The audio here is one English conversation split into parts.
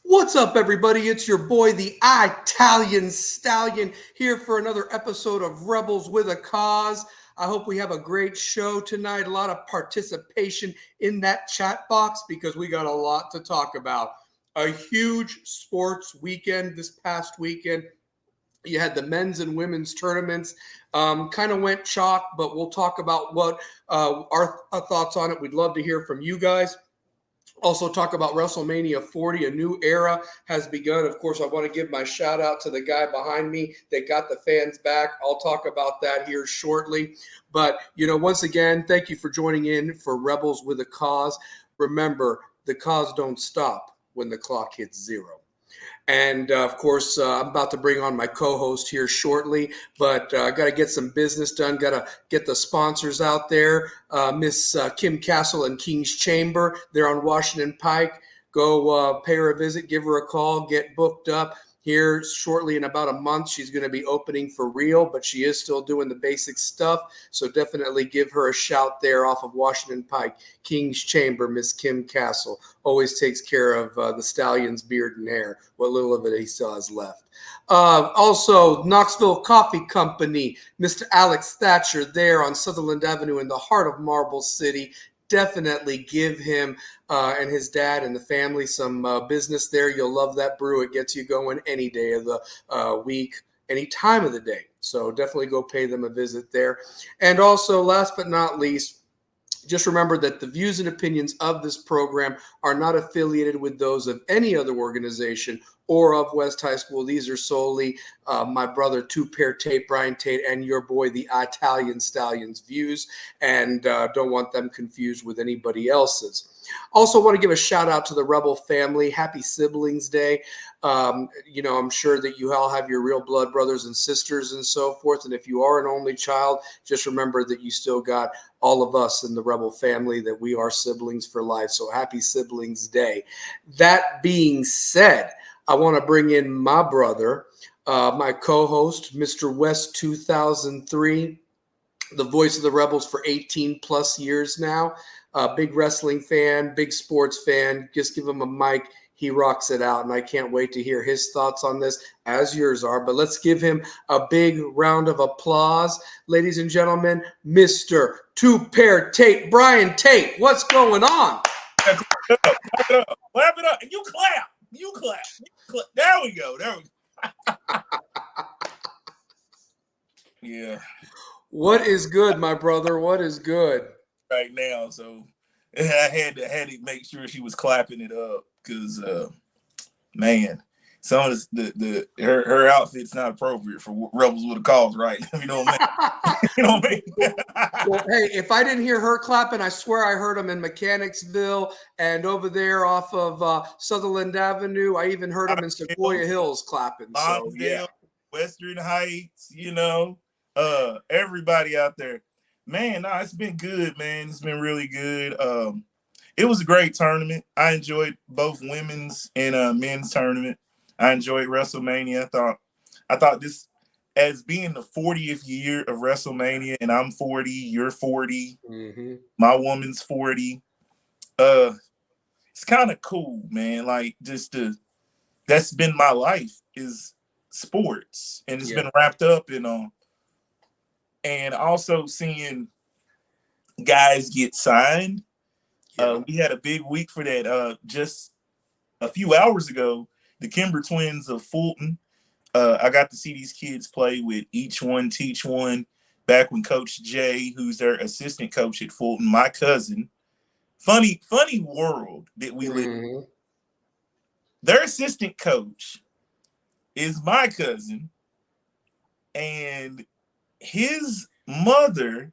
What's up, everybody? It's your boy, the Italian Stallion, here for another episode of Rebels with a Cause. I hope we have a great show tonight. A lot of participation in that chat box because we got a lot to talk about. A huge sports weekend this past weekend. You had the men's and women's tournaments. Kind of went chalk, but we'll talk about what our thoughts on it. We'd love to hear from you guys. Also talk about Wrestlemania 40, a new era has begun. Of course, I want to give my shout out to the guy behind me that got the fans back. I'll talk about that here shortly. But, once again, thank you for joining in for Rebels with a Cause. Remember, the cause don't stop when the clock hits zero. And of course, I'm about to bring on my co-host here shortly, but I got to get some business done. Got to get the sponsors out there. Miss Kim Castle and King's Chamber. They're on Washington Pike. Go pay her a visit, give her a call, get booked up. Here shortly in about a month, she's going to be opening for real, but she is still doing the basic stuff. So definitely give her a shout there off of Washington Pike. King's Chamber, Miss Kim Castle. Always takes care of the Stallion's beard and hair, what little of it he still has left. Also, Knoxville Coffee Company, Mr. Alex Thatcher there on Sutherland Avenue in the heart of Marble City. Definitely give him and his dad and the family some business there. You'll love that brew. It gets you going any day of the week, any time of the day. So definitely go pay them a visit there. And also, last but not least, just remember that the views and opinions of this program are not affiliated with those of any other organization or of West High School. These are solely my brother, Two-Pair Tate, Brian Tate, and your boy, the Italian Stallion's views, and don't want them confused with anybody else's. Also want to give a shout out to the Rebel family. Happy Siblings Day. I'm sure that you all have your real blood brothers and sisters and so forth. And if you are an only child, just remember that you still got all of us in the Rebel family, that we are siblings for life. So happy Siblings Day. That being said, I want to bring in my brother, my co-host, Mr. West 2003, the voice of the Rebels for 18 plus years now. Big wrestling fan, big sports fan. Just give him a mic. He rocks it out, and I can't wait to hear his thoughts on this, as yours are. But let's give him a big round of applause. Ladies and gentlemen, Mr. Two-Pair Tate, Brian Tate. What's going on? Clap it up. Clap it up. And you clap. You clap. There we go. Yeah. What is good, my brother? What is good? Right now, so I had to make sure she was clapping it up because, man, some of her outfit's not appropriate for Rebels with a Cause, right? You know what I mean? You know what I mean? Well, hey, if I didn't hear her clapping, I swear I heard them in Mechanicsville and over there off of Sutherland Avenue. I even heard them in Sequoia Hills clapping. So yeah, Western Heights, everybody out there. Man, it's been good, man. It's been really good. It was a great tournament. I enjoyed both women's and men's tournament. I enjoyed Wrestlemania. I thought this, as being the 40th year of Wrestlemania, and I'm 40, you're 40, my woman's 40. It's kind of cool, man. Like that's been my life is sports, and it's been wrapped up in and also seeing guys get signed. We had a big week for that. Just a few hours ago, the Kimber twins of Fulton. I got to see these kids play with Each One Teach One back when Coach Jay, who's their assistant coach at Fulton, my cousin. Funny world that we live in. Their assistant coach is my cousin, and his mother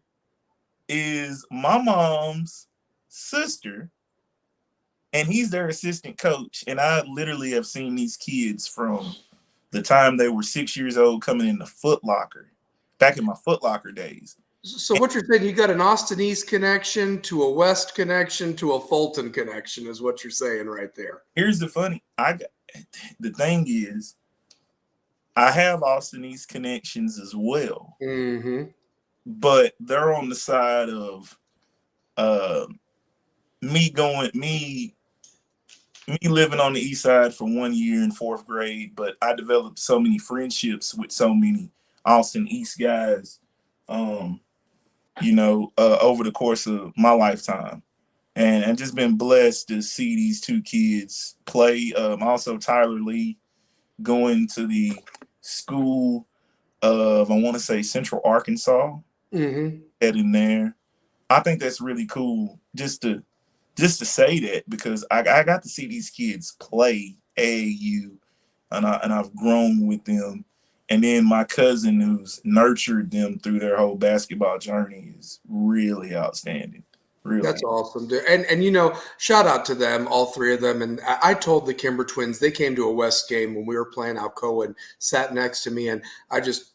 is my mom's sister, and he's their assistant coach. And I literally have seen these kids from the time they were 6 years old coming into Foot Locker, back in my Foot Locker days. So what you're saying, you got an Austin East connection to a West connection to a Fulton connection is what you're saying right there. Here's the thing is, I have Austin East connections as well, but they're on the side of me me living on the east side for 1 year in fourth grade, but I developed so many friendships with so many Austin East guys, um, over the course of my lifetime. And I've just been blessed to see these two kids play. Also, Tyler Lee going to the school of, I want to say, Central Arkansas, Mm-hmm. heading there. I think that's really cool just to say that because I got to see these kids play AAU, and I've grown with them. And then my cousin who's nurtured them through their whole basketball journey is really outstanding. That's Really. awesome, dude. And shout out to them, all three of them. And I told the Kimber twins they came to a West game when we were playing Alcoa and sat next to me, and I just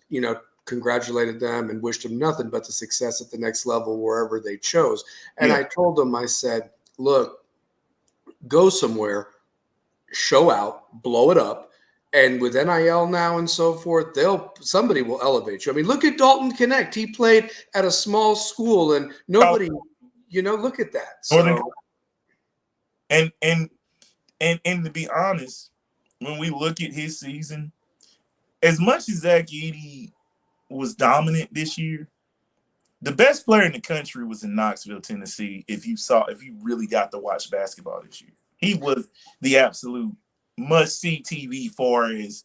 congratulated them and wished them nothing but the success at the next level wherever they chose. And Yeah. I told them, I said, look, go somewhere, show out, blow it up. And with NIL now and so forth, somebody will elevate you. I mean, look at Dalton Connect. He played at a small school and nobody, look at that. Northern So and and and to be honest, when we look at his season, as much as Zach Edey was dominant this year, the best player in the country was in Knoxville, Tennessee. If you really got to watch basketball this year, he was the absolute must see TV for as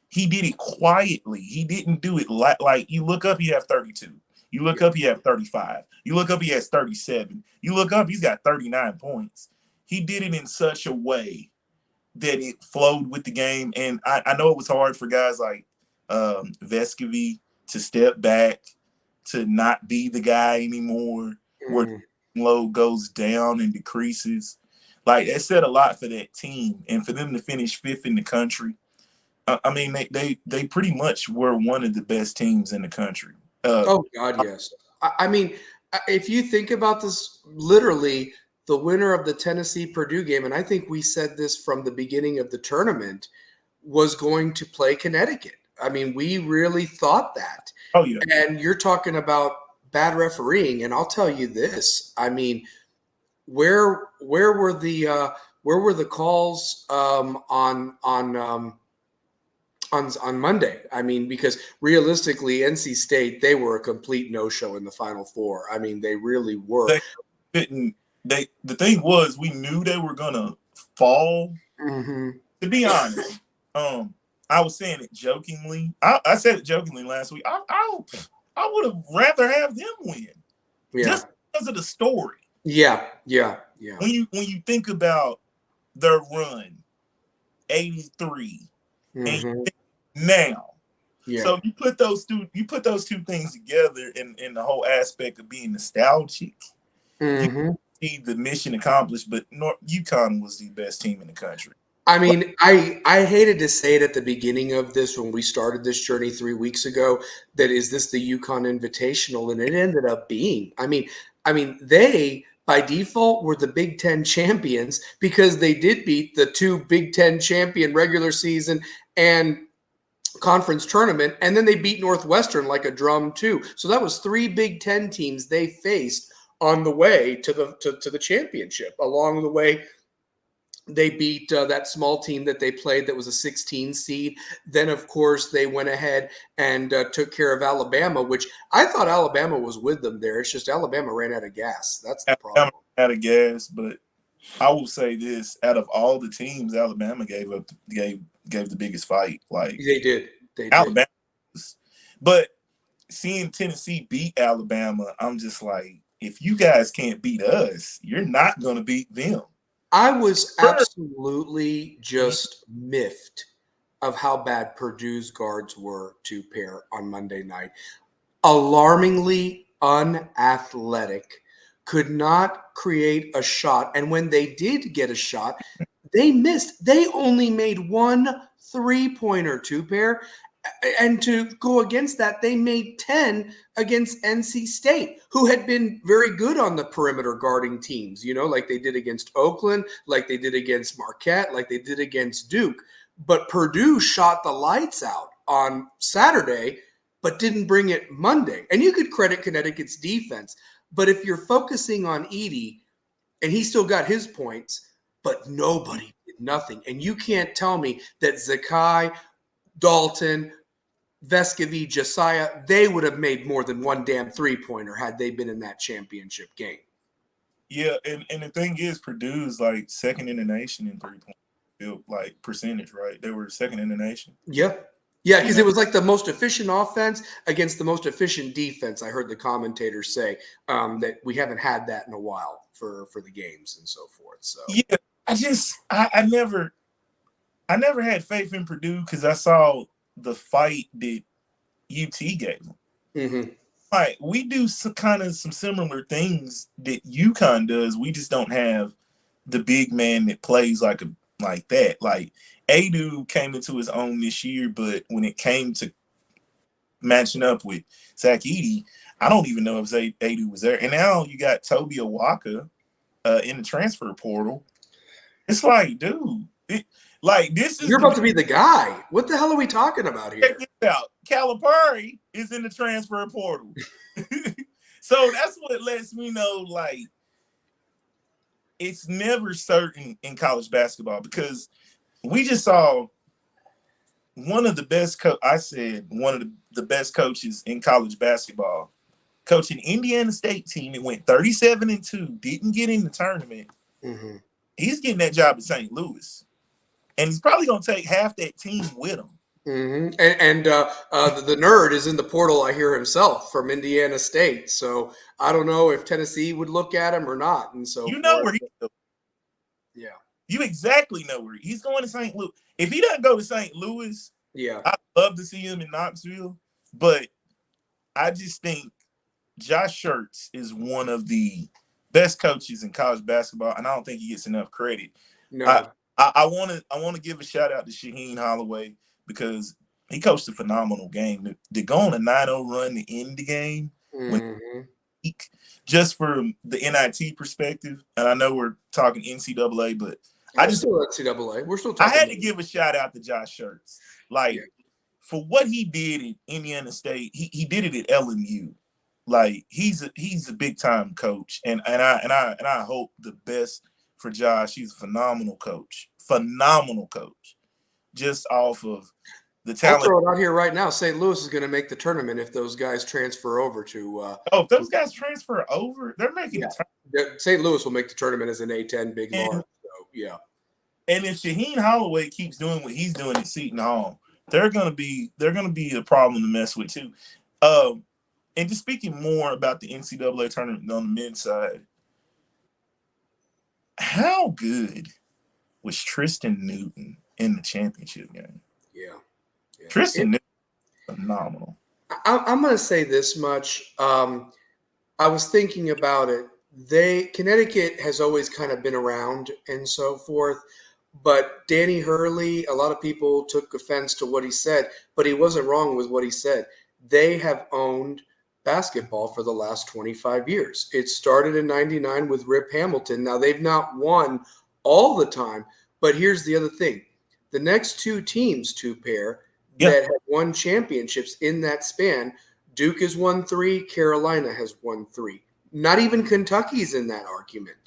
he did it quietly. He didn't do it like you look up, he have 32. You look up, he have 35. You look up, he has 37. You look up, he's got 39 points. He did it in such a way that it flowed with the game. And I know it was hard for guys like Vescovy to step back, to not be the guy anymore, where the load goes down and decreases. Like, it said a lot for that team. And for them to finish fifth in the country, I mean, they pretty much were one of the best teams in the country. oh God, yes. I mean, if you think about this, literally the winner of the Tennessee Purdue game, and I think we said this from the beginning of the tournament, was going to play Connecticut. I mean, we really thought that. Oh yeah, And you're talking about bad refereeing, and I'll tell you this. I mean, where were the calls on Monday? I mean, because realistically, NC State, they were a complete no-show in the Final Four. I mean, they really were. they didn't. The thing was, we knew they were gonna fall. Mm-hmm. To be honest, I was saying it jokingly. I said it jokingly last week. I would have rather have them win, Yeah. just because of the story. Yeah. When you think about their run, 83, and Mm-hmm. now, Yeah. so you put those two things together in the whole aspect of being nostalgic. Mm-hmm. You see the mission accomplished, but UConn was the best team in the country. I mean, I hated to say it at the beginning of this when we started this journey 3 weeks ago, that is this the UConn Invitational, and it ended up being. I mean, they by default were the Big Ten champions because they did beat the two Big Ten champion regular season and conference tournament, and then they beat Northwestern like a drum too. So that was three Big Ten teams they faced on the way to the championship. Along the way, they beat that small team that they played that was a 16 seed. Then, of course, they went ahead and took care of Alabama, which I thought Alabama was with them there. It's just Alabama ran out of gas. That's the problem. Alabama out of gas, but I will say this: out of all the teams, Alabama gave the biggest fight. Like, They did. They did. Alabama, but seeing Tennessee beat Alabama, I'm just like, if you guys can't beat us, you're not going to beat them. I was absolutely just miffed of how bad Purdue's guards were to pair on Monday night. Alarmingly unathletic, could not create a shot. And when they did get a shot, they missed. They only made one 3-pointer, two pair. And to go against that, they made 10 against NC State, who had been very good on the perimeter guarding teams, like they did against Oakland, like they did against Marquette, like they did against Duke. But Purdue shot the lights out on Saturday, but didn't bring it Monday. And you could credit Connecticut's defense. But if you're focusing on Edey, and he still got his points, but nobody did Nothing. And you can't tell me that Zakai, Dalton, Vescovi, Josiah, they would have made more than one damn three-pointer had they been in that championship game. Yeah, and the thing is, Purdue's like second in the nation in 3-point like percentage, right? They were second in the nation. Yep. Yeah, because it was like the most efficient offense against the most efficient defense. I heard the commentators say that we haven't had that in a while for the games and so forth. So yeah, I never had faith in Purdue because I saw the fight that UT gave them. Mm-hmm. Like we do some similar things that UConn does. We just don't have the big man that plays like that. Like Adu came into his own this year, but when it came to matching up with Zach Edey, I don't even know if Adu was there. And now you got Toby Awaka in the transfer portal. It's like, dude, this is you're about to be the guy. What the hell are we talking about here? Check this out. Calipari is in the transfer portal. So that's what lets me know, like, it's never certain in college basketball because we just saw one of the best the best coaches in college basketball coaching Indiana State team that went 37-2, didn't get in the tournament. Mm-hmm. He's getting that job at St. Louis. And he's probably going to take half that team with him. Mm-hmm. And the nerd is in the portal, I hear, himself from Indiana State. So I don't know if Tennessee would look at him or not. And so you know where he's going. Yeah. You exactly know where he's going to St. Louis. If he doesn't go to St. Louis, yeah, I'd love to see him in Knoxville. But I just think Josh Schertz is one of the best coaches in college basketball, and I don't think he gets enough credit. No. I want to give a shout out to Shaheen Holloway because he coached a phenomenal game. To go on a 9-0 run to end the game, just from the NIT perspective, and I know we're talking NCAA, but still NCAA. We're still talking. I had to give a shout out to Josh Schertz, for what he did at Indiana State. He did it at LMU. Like he's a big time coach, and I hope the best for Josh. He's a phenomenal coach. Just off of the talent. I'll throw it out here right now. St. Louis is going to make the tournament if those guys transfer over to. If those guys transfer over, they're making the tournament. St. Louis will make the tournament as an A10 big mark. So yeah. And if Shaheen Holloway keeps doing what he's doing at Seton Hall, they're gonna be a problem to mess with too. And just speaking more about the NCAA tournament on the men's side, how good was Tristan Newton in the championship game? Yeah. Tristan Newton, phenomenal. I'm going to say this much. I was thinking about it. Connecticut has always kind of been around and so forth. But Danny Hurley, a lot of people took offense to what he said, but he wasn't wrong with what he said. They have owned basketball for the last 25 years. It started in 99 with Rip Hamilton. Now, they've not won all the time, but here's the other thing. The next two teams, that have won championships in that span, Duke has won 3, Carolina has won 3. Not even Kentucky's in that argument,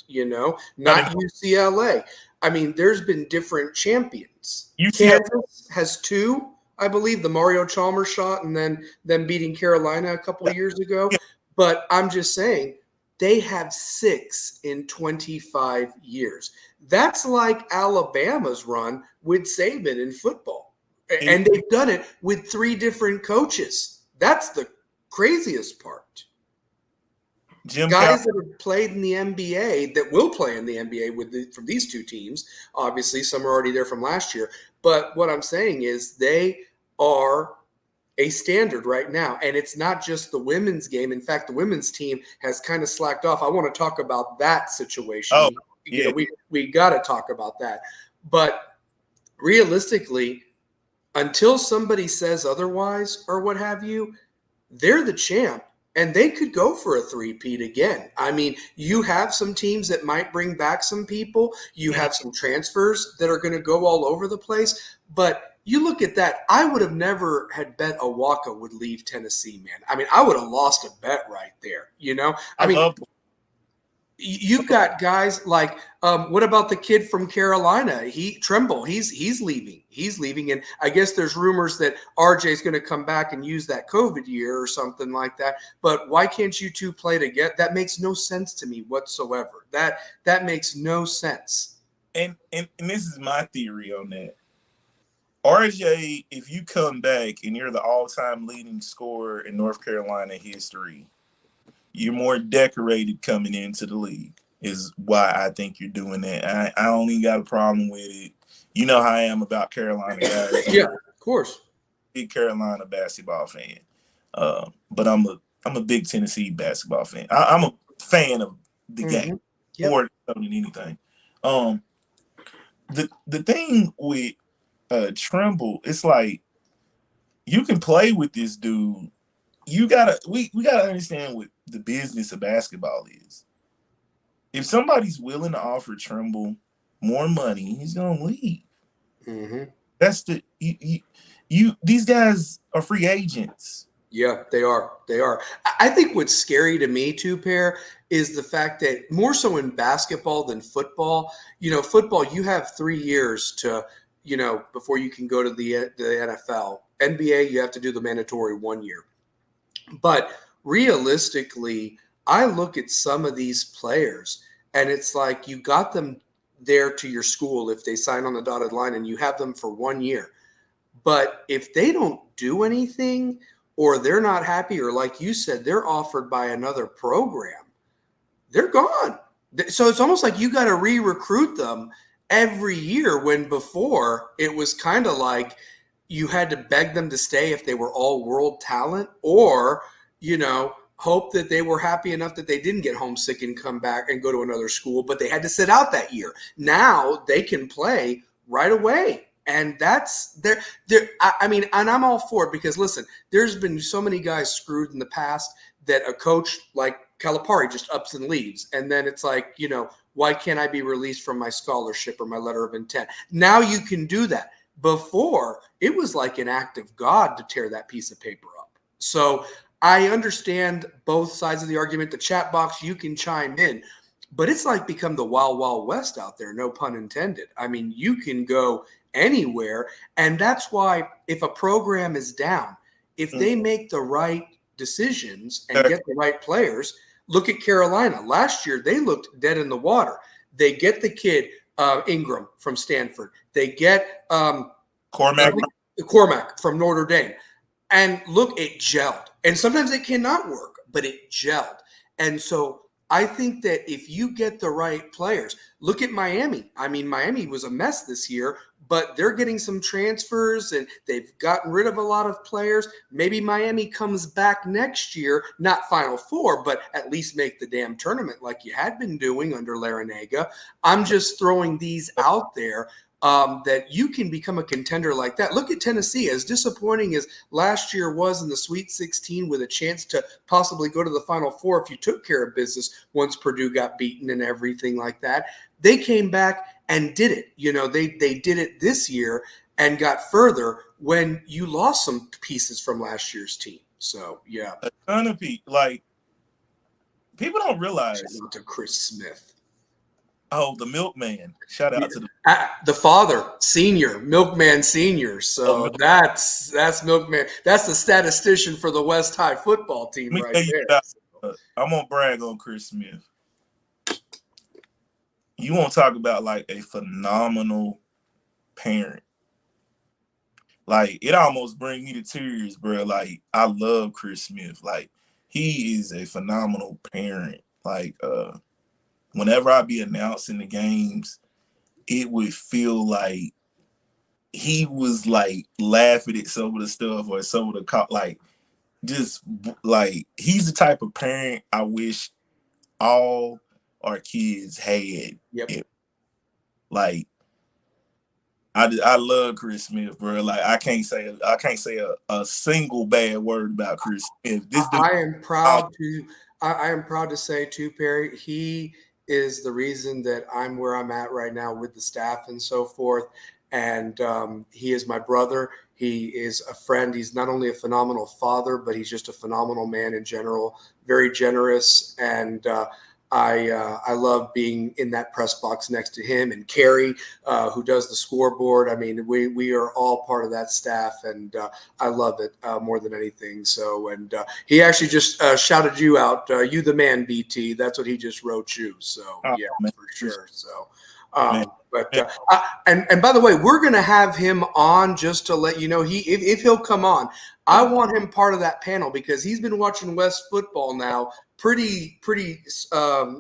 not UCLA. I mean, there's been different champions. Kansas has 2, I believe, the Mario Chalmers shot and then them beating Carolina a couple of years ago. But I'm just saying they have 6 in 25 years. That's like Alabama's run with Saban in football. And they've done it with 3 different coaches. That's the craziest part. Guys that have played in the NBA, that will play in the NBA from these 2 teams. Obviously, some are already there from last year. But what I'm saying is they are a standard right now. And it's not just the women's game. In fact, the women's team has kind of slacked off. I want to talk about that situation. Oh, yeah. We got to talk about that. But realistically, until somebody says otherwise or what have you, they're the champ. And they could go for a three-peat again. I mean, you have some teams that might bring back some people. You have some transfers that are going to go all over the place. But you look at that, I would have never had bet Awaka would leave Tennessee, man. I mean, I would have lost a bet right there, I mean, You've got guys like what about the kid from Carolina? Tremble. He's leaving. He's leaving, and I guess there's rumors that RJ's going to come back and use that COVID year or something like that. But why can't you two play together? That makes no sense to me whatsoever. That makes no sense. And this is my theory on that. RJ, if you come back and you're the all-time leading scorer in North Carolina history, you're more decorated coming into the league. Is why I think you're doing that. I only got a problem with it. You know how I am about Carolina guys. Yeah, of course. Big Carolina basketball fan, but I'm a big Tennessee basketball fan. I'm a fan of the game more than anything. The thing with Trimble, it's like you can play with this dude. We gotta understand what the business of basketball is. If somebody's willing to offer Trimble more money, he's gonna leave. Mm-hmm. That's these guys are free agents. Yeah, they are. They are. I think what's scary to me too, Pear, is the fact that more so in basketball than football. Football, you have 3 years to, before you can go to the NFL. NBA, you have to do the mandatory 1 year. But realistically, I look at some of these players and it's like you got them there to your school if they sign on the dotted line and you have them for 1 year. But if they don't do anything or they're not happy, or like you said, they're offered by another program, they're gone. So it's almost like you got to re-recruit them every year when before it was kind of like you had to beg them to stay if they were all world talent or, hope that they were happy enough that they didn't get homesick and come back and go to another school, but they had to sit out that year. Now they can play right away. And that's there. I mean, and I'm all for it because listen, there's been so many guys screwed in the past that a coach like Calipari just ups and leaves. And then it's like, why can't I be released from my scholarship or my letter of intent? Now you can do that. Before, it was like an act of God to tear that piece of paper up. So I understand both sides of the argument. The chat box, you can chime in. But it's like become the wild, wild west out there, no pun intended. I mean, you can go anywhere. And that's why if a program is down, if they make the right decisions and get the right players, look at Carolina. Last year, they looked dead in the water. They get the kid, Ingram from Stanford. They get Cormac from Notre Dame. And look, it gelled. And sometimes it cannot work, but it gelled. And so I think that if you get the right players, look at Miami. I mean, Miami was a mess this year, but they're getting some transfers and they've gotten rid of a lot of players. Maybe Miami comes back next year, not Final Four, but at least make the damn tournament like you had been doing under Larinaga. I'm just throwing these out there. That you can become a contender like that. Look at Tennessee. As disappointing as last year was in the Sweet 16 with a chance to possibly go to the Final Four if you took care of business once Purdue got beaten and everything like that, they came back and did it. They did it this year and got further when you lost some pieces from last year's team. So, yeah. A ton of people, like, people don't realize. Shout out to Chris Smith. Oh, the milkman. Shout out to the father, senior, milkman senior. So that's milkman. That's the statistician for the West High football team right there. I'm gonna brag on Chris Smith. You want to talk about like a phenomenal parent. Like, it almost brings me to tears, bro. Like, I love Chris Smith. Like, he is a phenomenal parent. Like, whenever I be announcing the games, it would feel like he was like laughing at some of the stuff or some of the like, just like, he's the type of parent I wish all our kids had. Yep. Like, I love Chris Smith, bro. Like, I can't say a single bad word about Chris Smith. I am proud to say too, Perry, he is the reason that I'm where I'm at right now with the staff and so forth. And he is my brother. He is a friend. He's not only a phenomenal father, but he's just a phenomenal man in general, very generous. And I love being in that press box next to him and Carrie, who does the scoreboard. I mean, we are all part of that staff, and I love it more than anything. So, and he actually just shouted you out, you the man, BT. That's what he just wrote you. So, Oh, yeah, man. for sure. So, Man, but man. and by the way, we're gonna have him on just to let you know if he'll come on. I want him part of that panel because he's been watching West football now pretty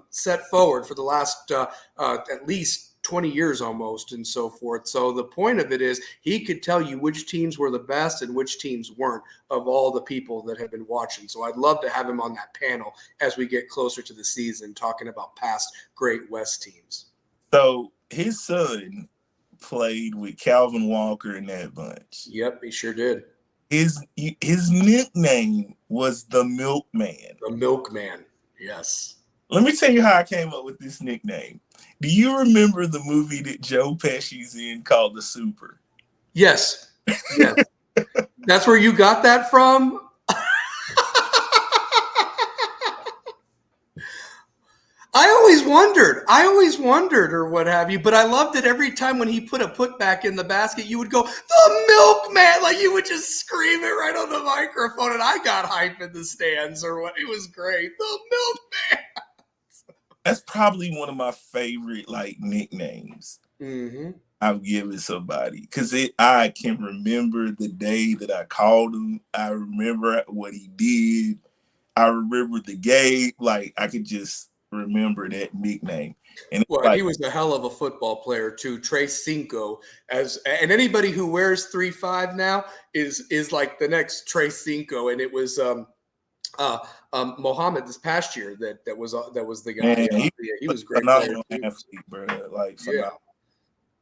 set forward for the last at least 20 years almost and so forth. So the point of it is he could tell you which teams were the best and which teams weren't of all the people that have been watching. So I'd love to have him on that panel as we get closer to the season talking about past great West teams. So his son played with Calvin Walker in that bunch. Yep, he sure did. His nickname was the Milkman. The Milkman. Yes. Let me tell you how I came up with this nickname. Do you remember the movie that Joe Pesci's in called The Super? Yes. Yes. That's where you got that from? I always wondered or what have you, but I loved it every time when he put a putback in the basket, you would go, the Milkman, like you would just scream it right on the microphone, and I got hype in the stands or what. It was great. The Milkman. That's probably one of my favorite like nicknames I've given somebody because I can remember the day that I called him. I remember what he did. I remember the game. Like I could just remember that nickname. And Well, like, he was a hell of a football player too. Tres Cinco, and anybody who wears 3-5 now is like the next Tres Cinco, and it was Mohammed this past year that was the guy. man, He was a great player phenomenal too. athlete, bro. Like Yeah. phenomenal.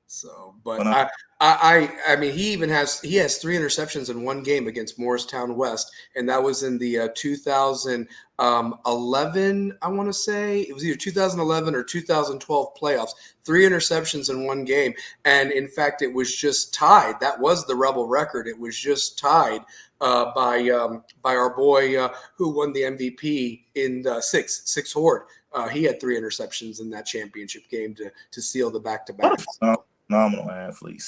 So, but phenomenal. I mean, he has 3 interceptions in one game against Morristown West, and that was in the 2011. I want to say it was either 2011 or 2012 playoffs. 3 interceptions in one game, and in fact, it was just tied. That was the Rebel record. It was just tied by our boy who won the MVP in Six Horde. He had 3 interceptions in that championship game to seal the back-to-back. What a phenomenal athlete.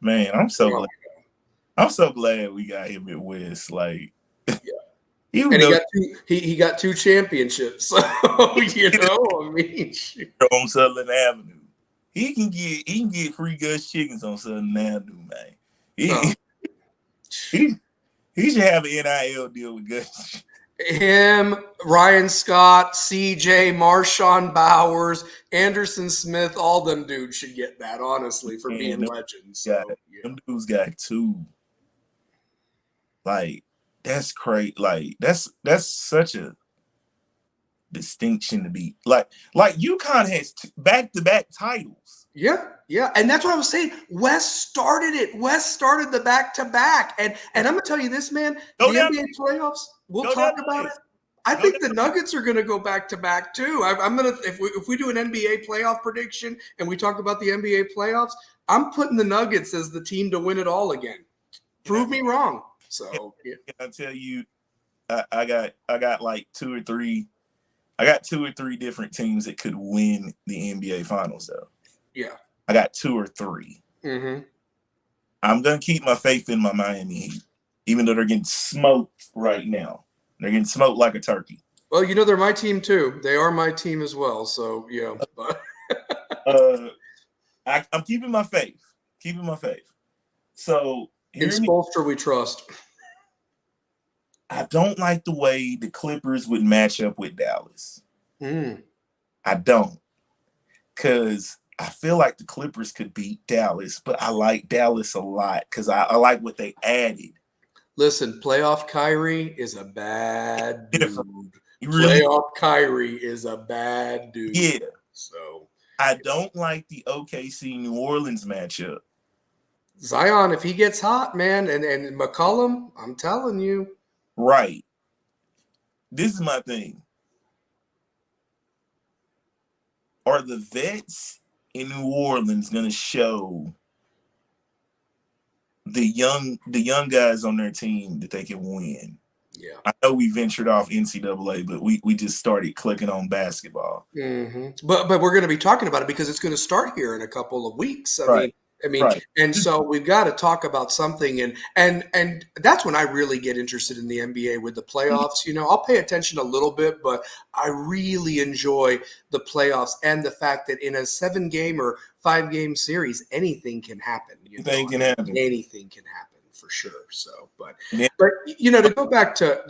Man, I'm so glad. I'm so glad we got him at West. Like, yeah. Even And though he got 2 championships. So, you know, I mean, on Southern Avenue, he can get free Gus chickens on Southern Avenue, man. He should have an NIL deal with Gus. Him, Ryan Scott, CJ, Marshawn Bowers, Anderson Smith, all them dudes should get that, honestly, for being legends. So, them dudes got 2. Like, that's great. Like, that's such a distinction to be. Like UConn has back-to-back titles. Yeah, and that's what I was saying. West started it. West started the back-to-back, and I'm gonna tell you this, man. The NBA playoffs. We'll talk about it. I think the Nuggets are going to go back-to-back too. I'm gonna if we do an NBA playoff prediction and we talk about the NBA playoffs, I'm putting the Nuggets as the team to win it all again. Prove me wrong. So can I tell you, I got like 2 or 3. I got 2 or 3 different teams that could win the NBA Finals, though. Yeah, I got 2 or 3. I'm gonna keep my faith in my Miami Heat, even though they're getting smoked right now. They're getting smoked like a turkey. Well, you know they're my team too. They are my team as well. So yeah, but I'm keeping my faith. Keeping my faith. So in Spoelstra we trust. I don't like the way the Clippers would match up with Dallas. I don't. Because I feel like the Clippers could beat Dallas, but I like Dallas a lot because I like what they added. Listen, playoff Kyrie is a bad dude. Really, playoff Kyrie is a bad dude. Yeah. So I don't like the OKC New Orleans matchup. Zion, if he gets hot, man, and McCollum, I'm telling you. Right. This is my thing. Are the vets in New Orleans going to show the young guys on their team that they can win? Yeah. I know we ventured off NCAA, but we just started clicking on basketball. But we're going to be talking about it because it's going to start here in a couple of weeks. Right. Right. And so we've got to talk about something, and that's when I really get interested in the NBA with the playoffs. You know, I'll pay attention a little bit, but I really enjoy the playoffs and the fact that in a 7-game or 5-game series, anything can happen. Anything can happen. Anything can happen for sure. So, but Yeah. you know, to go back to,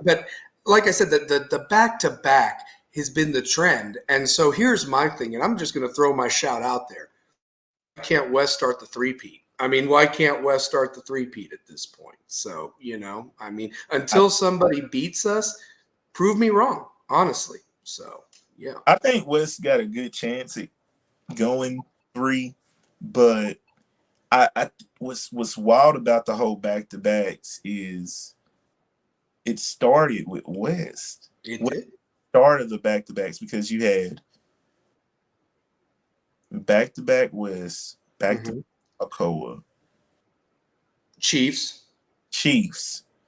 but like I said, the back to back has been the trend. And so here's my thing, and I'm just going to throw my shout out there. Why can't West start the three-peat? I mean, why can't West start the three-peat at this point? So, you know, I mean, until somebody beats us, prove me wrong, honestly. So, yeah. I think West got a good chance at going 3, but I what's wild about the whole back-to-backs is it started with West. It West did. started the back-to-backs because you had back-to-back West, back-to-back Alcoa, Chiefs.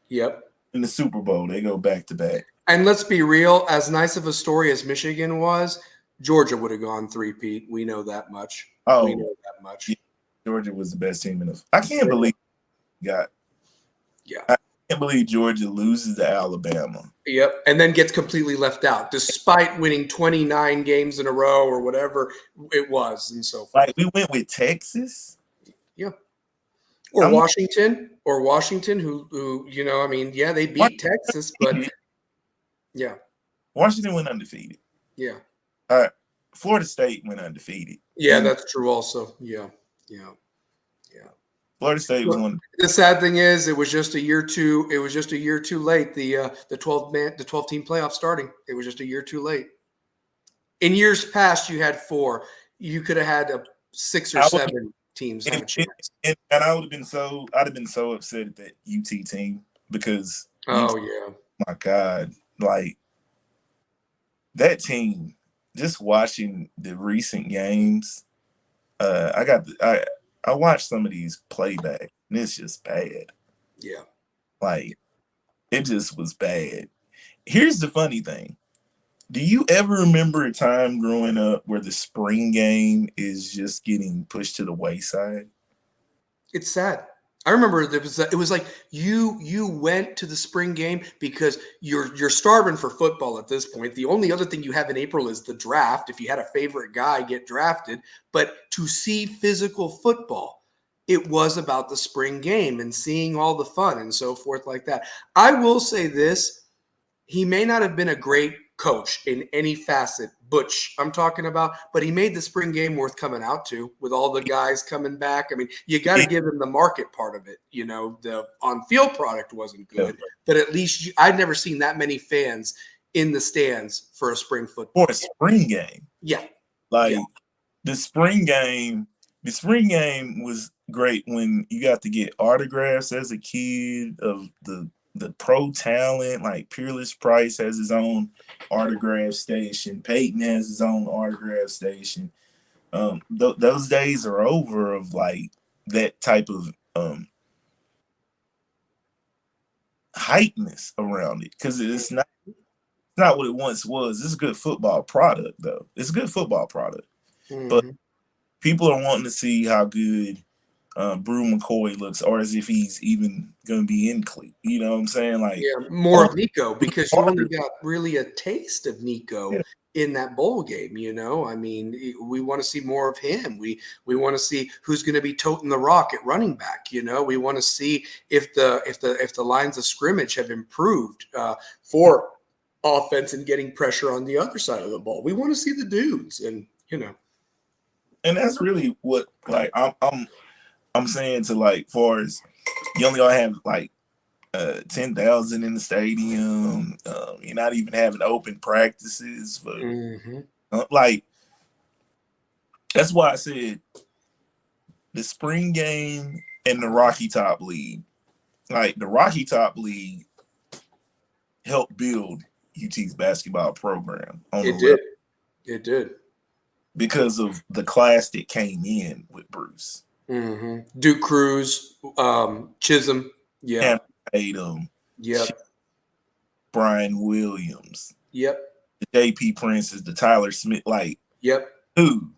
Yep. In the Super Bowl, they go back-to-back. And let's be real, as nice of a story as Michigan was, Georgia would have gone three-peat. We know that much. Oh, we know that much. Yeah. Georgia was the best team in the. I can't believe I can't believe Georgia loses to Alabama. Yep, and then gets completely left out, despite winning 29 games in a row or whatever it was, and so forth. Like we went with Texas. Yeah. Or Washington, who you know, I mean, yeah, they beat Texas, but yeah. Washington went undefeated. Yeah. Florida State went undefeated. Yeah, that's true also. Yeah. Florida State was one. The sad thing is it was just a year too late. The 12 team playoff starting. It was just a year too late. In years past, you had 4. You could have had 6 or 7 teams have a chance. And I'd have been so upset at that UT team because my God, like that team, just watching the recent games, I watched some of these playback and it's just bad. Yeah. Like it just was bad. Here's the funny thing. Do you ever remember a time growing up where the spring game is just getting pushed to the wayside? It's sad. I remember it was like you went to the spring game because you're starving for football at this point. The only other thing you have in April is the draft. If you had a favorite guy get drafted, but to see physical football, it was about the spring game and seeing all the fun and so forth like that. I will say this, he may not have been a great coach in any facet, Butch I'm talking about, but he made the spring game worth coming out to with all the guys coming back. I mean, you got to give him the market part of it. You know, the on-field product wasn't good, but at least I'd never seen that many fans in the stands for a spring football. For a spring game. Yeah. Like the spring game was great when you got to get autographs as a kid of the pro talent. Like Peerless Price has his own autograph station. Peyton has his own autograph station. Those days are over of like that type of hypeness around it because it's not what it once was. It's a good football product though. It's a good football product, but people are wanting to see how good Brew McCoy looks, or as if he's even going to be in Cleveland. You know what I'm saying? Like more of Nico, because you only got really a taste of Nico in that bowl game. You know, I mean, we want to see more of him. We want to see who's going to be toting the rock at running back. You know, we want to see if the lines of scrimmage have improved for offense and getting pressure on the other side of the ball. We want to see the dudes, and you know, and that's really what like I'm saying to like, far as you only gonna have like 10,000 in the stadium. You're not even having open practices, but like that's why I said the spring game and the Rocky Top League. Like the Rocky Top League helped build UT's basketball program. It did because of the class that came in with Bruce. Duke Cruz, Chisholm, Tatum, Brian Williams, Yep. the JP Princes, the Tyler Smith. Like, Yep. dude,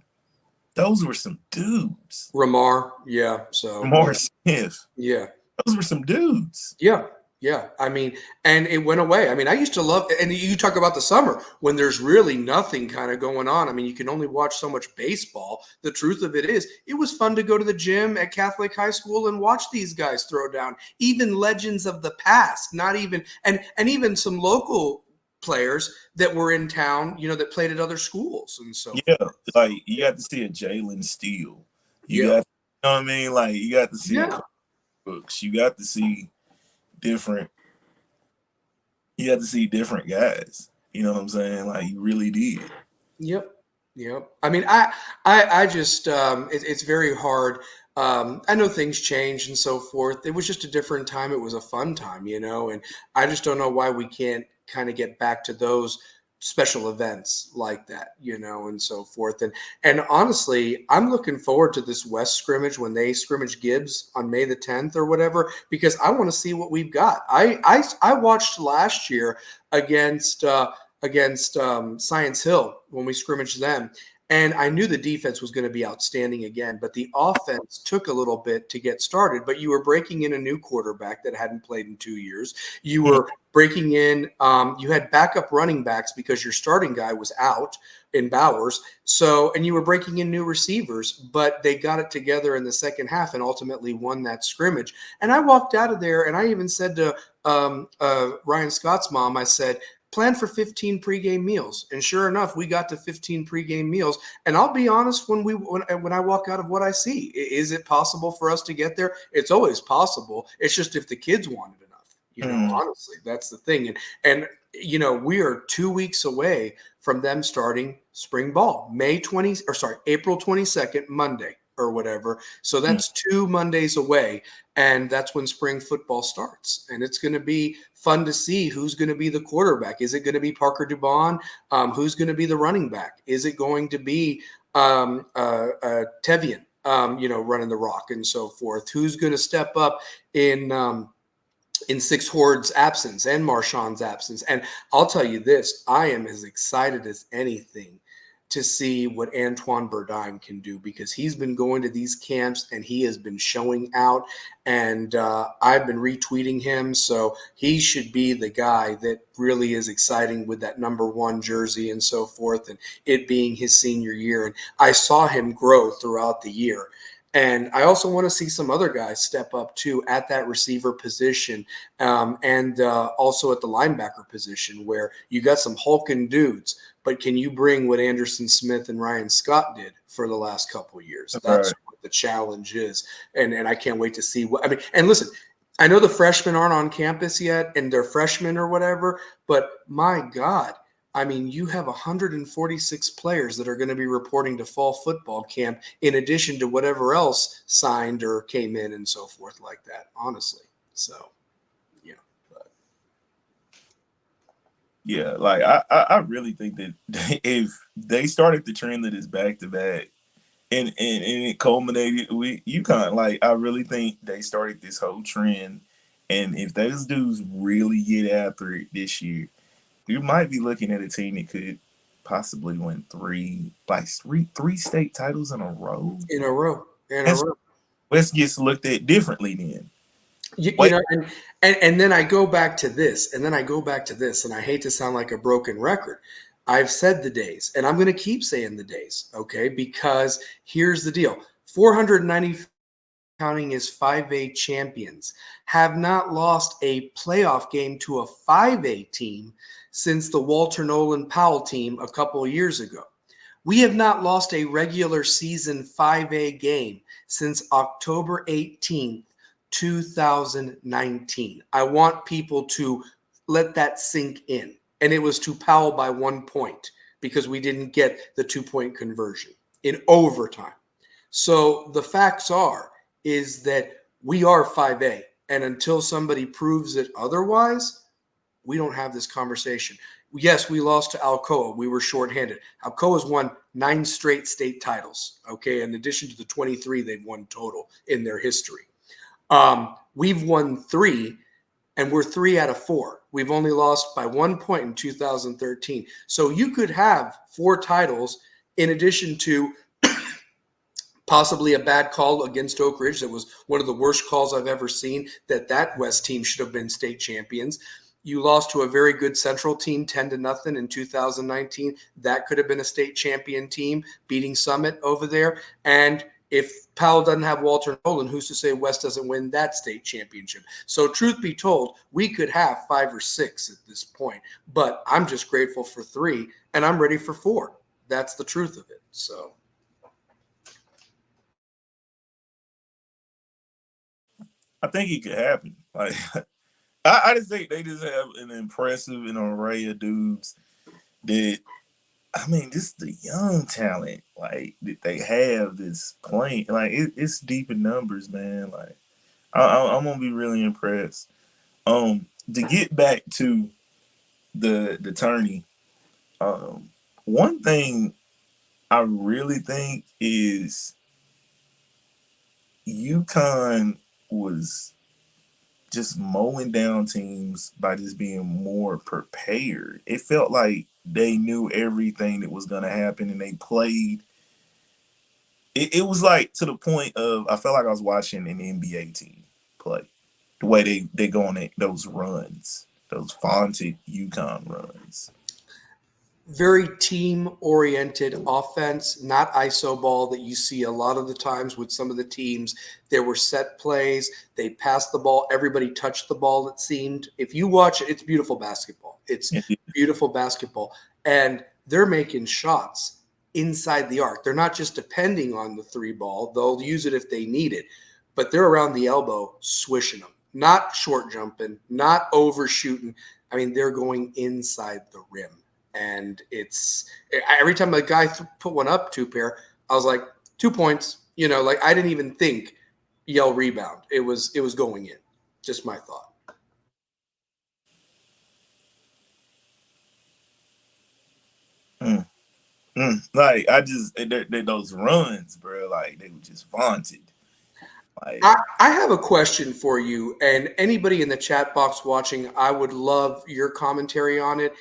those were some dudes. Ramar. Yeah. So Morris Smith, yeah. those were some dudes. Yeah. Yeah. I mean, and it went away. I mean, I used to love, and you talk about the summer when there's really nothing kind of going on. I mean, you can only watch so much baseball. The truth of it is, it was fun to go to the gym at Catholic High School and watch these guys throw down, even legends of the past, not even, and even some local players that were in town, that played at other schools and so Yeah, forth. like you got to see a Jalen Steele. You Yeah. got, you know what I mean? Like you got to see a Yeah. Brooks. You got to see different. You got to see different guys. You know what I'm saying? Like you really did. Yep. Yep. I mean, I just, it's very hard. I know things change and so forth. It was just a different time. It was a fun time, and I just don't know why we can't kind of get back to those special events like that, and so forth. And honestly, I'm looking forward to this West scrimmage when they scrimmage Gibbs on May the 10th or whatever, because I want to see what we've got. I watched last year against Science Hill when we scrimmaged them. And I knew the defense was going to be outstanding again, but the offense took a little bit to get started. But you were breaking in a new quarterback that hadn't played in 2 years. You were breaking in, you had backup running backs because your starting guy was out in Bowers. So, and you were breaking in new receivers, but they got it together in the second half and ultimately won that scrimmage. And I walked out of there and I even said to Ryan Scott's mom, I said, plan for 15 pregame meals. And sure enough, we got to 15 pregame meals. And I'll be honest, when I walk out of what I see, is it possible for us to get there? It's always possible. It's just if the kids want it enough, honestly, that's the thing. And we are 2 weeks away from them starting spring ball, April 22nd, Monday or whatever. So that's 2 Mondays away. And that's when spring football starts. And it's going to be fun to see who's going to be the quarterback. Is it going to be Parker Dubon? Who's going to be the running back? Is it going to be Tevian, running the rock and so forth? Who's going to step up in Six Horde's absence and Marshawn's absence? And I'll tell you this, I am as excited as anything to see what Antoine Burdine can do, because he's been going to these camps and he has been showing out, and I've been retweeting him. So he should be the guy that really is exciting with that number 1 jersey and so forth, and it being his senior year. And I saw him grow throughout the year. And I also want to see some other guys step up too at that receiver position, and also at the linebacker position, where you got some hulking dudes, but can you bring what Anderson Smith and Ryan Scott did for the last couple of years? That's Right. what the challenge is. And I can't wait to see what, I mean, and listen, I know the freshmen aren't on campus yet and they're freshmen or whatever, but my God, I mean, you have 146 players that are going to be reporting to fall football camp in addition to whatever else signed or came in and so forth like that, honestly. So, yeah. But. Yeah, like I really think that if they started the trend that is back to back, and it culminated with UConn, like I really think they started this whole trend, and if those dudes really get after it this year, you might be looking at a team that could possibly win three state titles in a row. In a row. In a That's row. West gets looked at differently then. You know, and then I go back to this, and I hate to sound like a broken record. I've said the days, and I'm going to keep saying the days, okay? Because here's the deal: 490 counting as 5A champions have not lost a playoff game to a 5A team since the Walter Nolan Powell team a couple of years ago. We have not lost a regular season 5A game since October 18th, 2019. I want people to let that sink in. And it was to Powell by 1 point because we didn't get the 2-point conversion in overtime. So the facts is that we are 5A. And until somebody proves it otherwise, we don't have this conversation. Yes, we lost to Alcoa. We were shorthanded. Alcoa's won 9 straight state titles, okay, in addition to the 23 they've won total in their history. We've won 3 and we're 3 out of 4. We've only lost by 1 point in 2013. So you could have 4 titles in addition to possibly a bad call against Oak Ridge. That was one of the worst calls I've ever seen, that West team should have been state champions. You lost to a very good Central team 10-0 in 2019. That could have been a state champion team beating Summit over there. And if Powell doesn't have Walter Nolan, who's to say West doesn't win that state championship? So truth be told, we could have 5 or 6 at this point. But I'm just grateful for 3, and I'm ready for 4. That's the truth of it. So I think it could happen. Like I just think they just have an impressive an array of dudes that I mean, this the young talent like that they have this playing like it's deep in numbers, man. Like I'm gonna be really impressed. To get back to the tourney, one thing I really think is UConn was just mowing down teams by just being more prepared. It felt like they knew everything that was going to happen and they played. It was like to the point of I felt like I was watching an NBA team play. The way they go on those runs, those vaunted UConn runs. very team-oriented offense, not iso ball that you see a lot of the times with some of the teams. There were set plays. They passed the ball. Everybody touched the ball, it seemed. If you watch it, it's beautiful basketball. It's beautiful basketball. And they're making shots inside the arc. They're not just depending on the 3 ball. They'll use it if they need it. But they're around the elbow swishing them. Not short jumping, not overshooting. I mean, they're going inside the rim. And it's every time a guy put one up 2 pair, I was like 2 points. Like I didn't even think yell rebound. It was going in. Just my thought. Mm, Like I just those runs, bro. Like they were just vaunted. Like I have a question for you, and anybody in the chat box watching, I would love your commentary on it.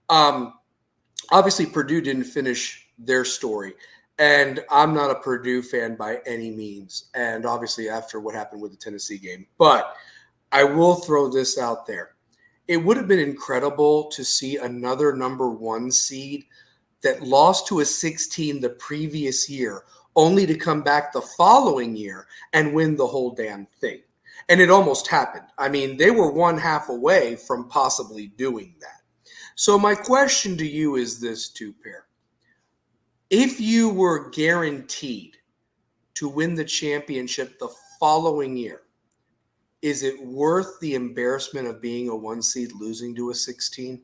Um, Obviously, Purdue didn't finish their story, and I'm not a Purdue fan by any means. And obviously, after what happened with the Tennessee game, but I will throw this out there. It would have been incredible to see another number 1 seed that lost to a 16 the previous year, only to come back the following year and win the whole damn thing. And it almost happened. I mean, they were 1/2 away from possibly doing that. So my question to you is this, 2 pair. If you were guaranteed to win the championship the following year, is it worth the embarrassment of being a 1 seed losing to a 16?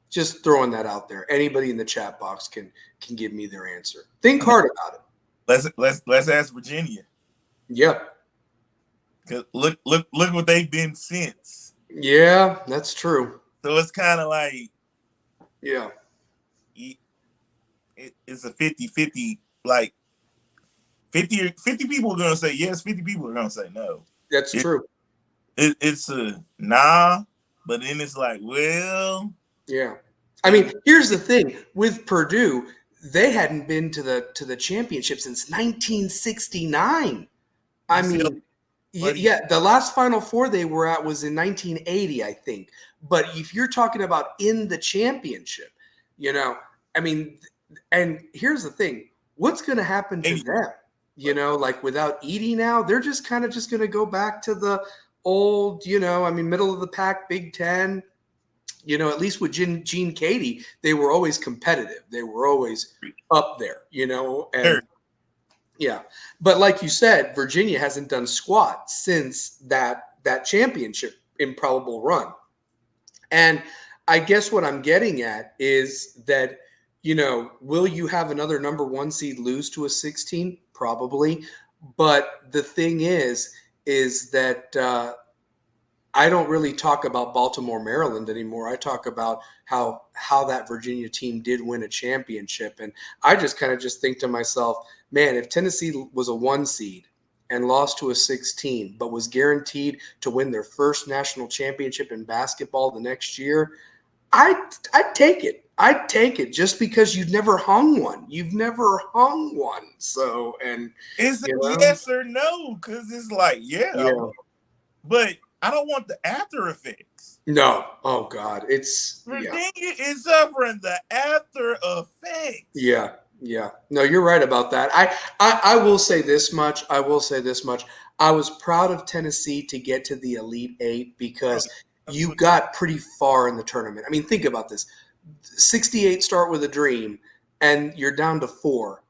Just throwing that out there. Anybody in the chat box can give me their answer. Think hard about it. let's ask Virginia. Yep. Cause look what they've been since. Yeah, that's true. So it's kind of like Yeah. It's a 50-50. Like 50 people are gonna say yes, 50 people are gonna say no. That's true. It's a nah, but then it's like, well, yeah. I mean, here's the thing with Purdue, they hadn't been to the championship since 1969. I mean, yeah, the last Final Four they were at was in 1980, I think. But if you're talking about in the championship, I mean, and here's the thing: what's going to happen to them? Like without Edey now, they're just kind of just going to go back to the old, middle of the pack Big Ten. At least with Gene Katie, they were always competitive. They were always up there, and yeah. But like you said, Virginia hasn't done squat since that championship improbable run. And I guess what I'm getting at is that, will you have another number 1 seed lose to a 16? Probably. But the thing is that I don't really talk about Baltimore, Maryland anymore. I talk about how that Virginia team did win a championship. And I just kind of just think to myself, man, if Tennessee was a 1 seed and lost to a 16, but was guaranteed to win their first national championship in basketball the next year, I'd take it. I'd take it just because you've never hung one. You've never hung one. So, and It's a you know, yes or no, because it's like, yeah, yeah, but I don't want the after effects. no. Oh God, it's yeah, Virginia is suffering the after effects. yeah, yeah. No, you're right about that. I will say this much. I will say this much. I was proud of Tennessee to get to the Elite Eight Oh, because you absolutely. got pretty far in the tournament. I mean, think about this: 68 start with a dream, and you're down to 4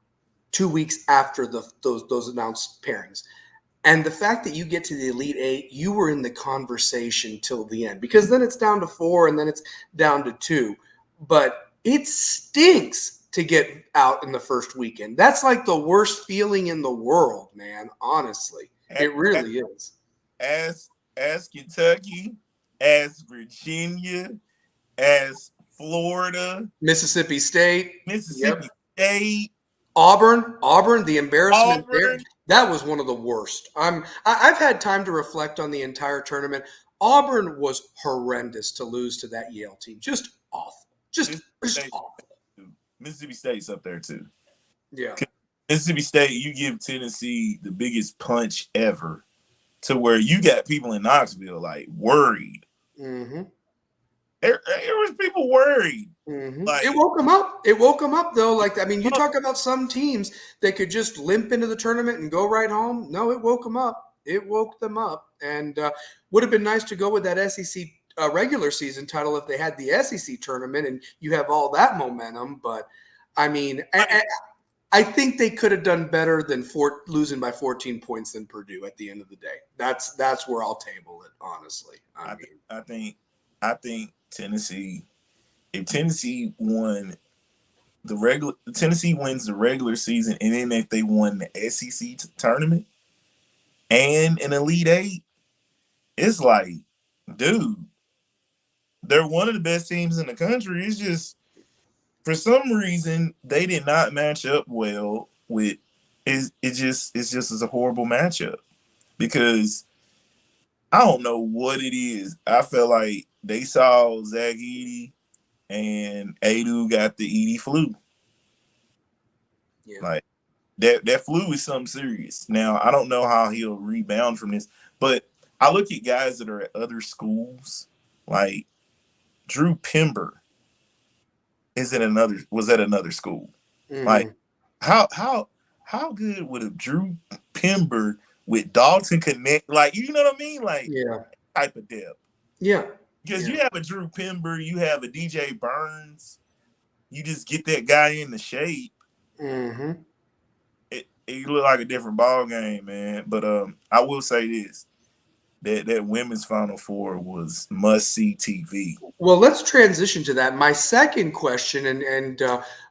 2 weeks after those announced pairings. And the fact that you get to the Elite Eight, you were in the conversation till the end because then it's down to 4 and then it's down to 2. But it stinks to get out in the first weekend. That's like the worst feeling in the world, man. Honestly, it As, really is. as Kentucky, as Virginia, as Florida, Mississippi State. Mississippi Yep. State, Auburn, the embarrassment there. Auburn. That was one of the worst. I've had time to reflect on the entire tournament. Auburn was horrendous to lose to that Yale team. Just awful. Just Mississippi just State, awful. Mississippi State's up there too. Yeah. Mississippi State, you give Tennessee the biggest punch ever, to where you got people in Knoxville like worried. Mm-hmm. There was people worried. Mm-hmm. It Like, woke them up. It woke them up though. Like I mean, you talk about some teams that could just limp into the tournament and go right home. No, it woke them up. It woke them up, and would have been nice to go with that SEC regular season title if they had the SEC tournament and you have all that momentum. But I mean, I think they could have done better than losing by 14 points than Purdue at the end of the day. That's where I'll table it, honestly. I I think mean, I think I think Tennessee, if Tennessee won the regular Tennessee wins the regular season, and then if they won the SEC tournament and an Elite Eight, it's like, dude, they're one of the best teams in the country. It's just, for some reason, they did not match up well with it's just as a horrible matchup, because I don't know what it is. I feel like they saw Zach Edey, and Adu got the Edey flu. yeah. Like, that flu is something serious. Now, I don't know how he'll rebound from this, but I look at guys that are at other schools, like Drew Pember was at another school. Like, Mm-hmm. how good would a Drew Pember with Dalton Connect, like, you know what I mean? Like, Yeah. type of depth. Yeah. Because Yeah. you have a Drew Pember, you have a DJ Burns, you just get that guy in the shape. Mm-hmm. It look like a different ball game, man. But I will say this: that women's Final Four was must see TV. Well, let's transition to that. My second question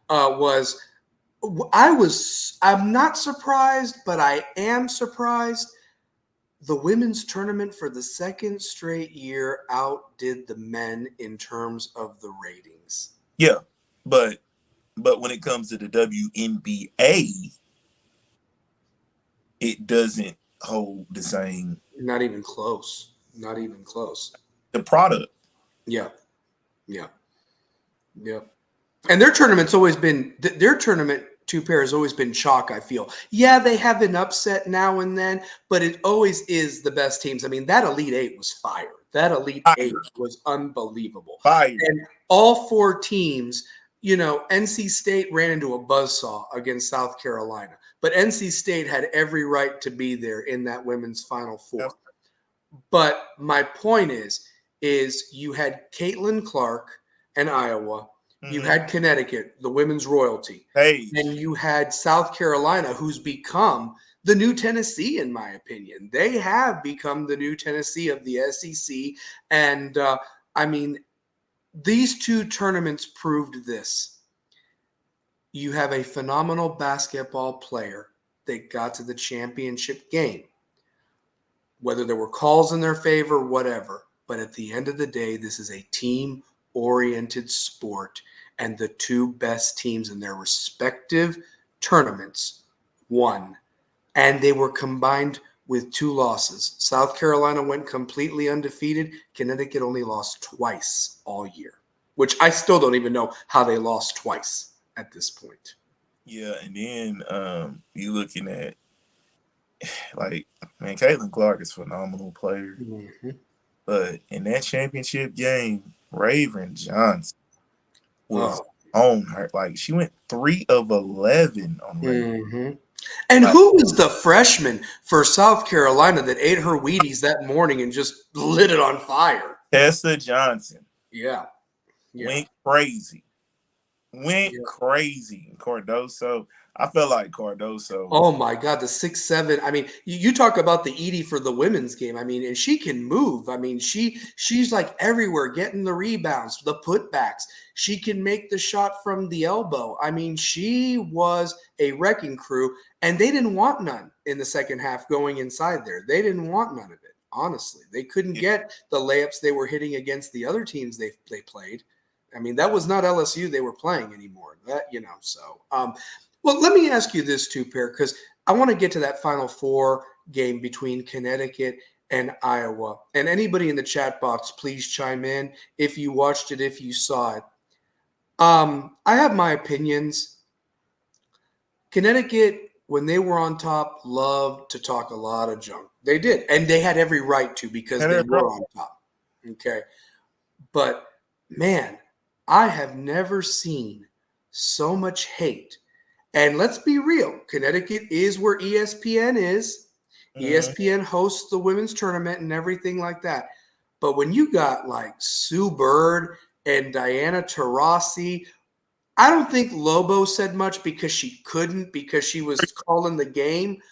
was I'm not surprised, but I am surprised. The women's tournament for the second straight year outdid the men in terms of the ratings. Yeah, but when it comes to the WNBA, it doesn't hold the same. Not even close. Not even close. The product. Yeah. Yeah. Yeah. And their tournament's always been their tournament two pair has always been chalk, I feel. Yeah, they have an upset now and then, but it always is the best teams. I mean, that Elite Eight was fire. That Elite Eight Fire. was unbelievable. Fire. And all four teams, NC State ran into a buzzsaw against South Carolina, but NC State had every right to be there in that women's Final Four. But my point is you had Caitlin Clark and Iowa, you Mm-hmm. had Connecticut, the women's royalty, and Page. you had South Carolina, who's become the new Tennessee, in my opinion. They have become the new Tennessee of the SEC. And I mean, these two tournaments proved this. You have a phenomenal basketball player that got to the championship game, whether there were calls in their favor, whatever. But at the end of the day, this is a team oriented sport, and the two best teams in their respective tournaments won. and they were combined with 2 losses. South Carolina went completely undefeated. Connecticut only lost twice all year, which I still don't even know how they lost twice at this point. Yeah, and then you looking at like, man, Caitlin Clark is a phenomenal player. Mm-hmm. But in that championship game, Raven Johnson was Oh. on her. Like, she went 3 of 11 on Raven. Mm-hmm. And Like, who was the freshman for South Carolina that ate her Wheaties that morning and just lit it on fire? Tessa Johnson Yeah. Yeah. went crazy. Went Yeah. crazy. Cardoso, I felt like Cardoso. Oh my God, the 6'7". I mean, you talk about the Edie for the women's game. I mean, and she can move. I mean, she's like everywhere, getting the rebounds, the putbacks. She can make the shot from the elbow. I mean, she was a wrecking crew, and they didn't want none in the second half going inside there. They didn't want none of it. Honestly, they couldn't get the layups they were hitting against the other teams they played. I mean, that was not LSU they were playing anymore. That so. Well, let me ask you this too, Per, because I want to get to that Final Four game between Connecticut and Iowa. And anybody in the chat box, please chime in if you watched it, if you saw it. I have my opinions. Connecticut, when they were on top, loved to talk a lot of junk. They did, and they had every right to because they were on top. Okay. But man, I have never seen so much hate. And let's be real, Connecticut is where ESPN is. Mhm. ESPN hosts the women's tournament and everything like that. But when you got like Sue Bird and Diana Taurasi, I don't think Lobo said much because she couldn't, because she was calling the game.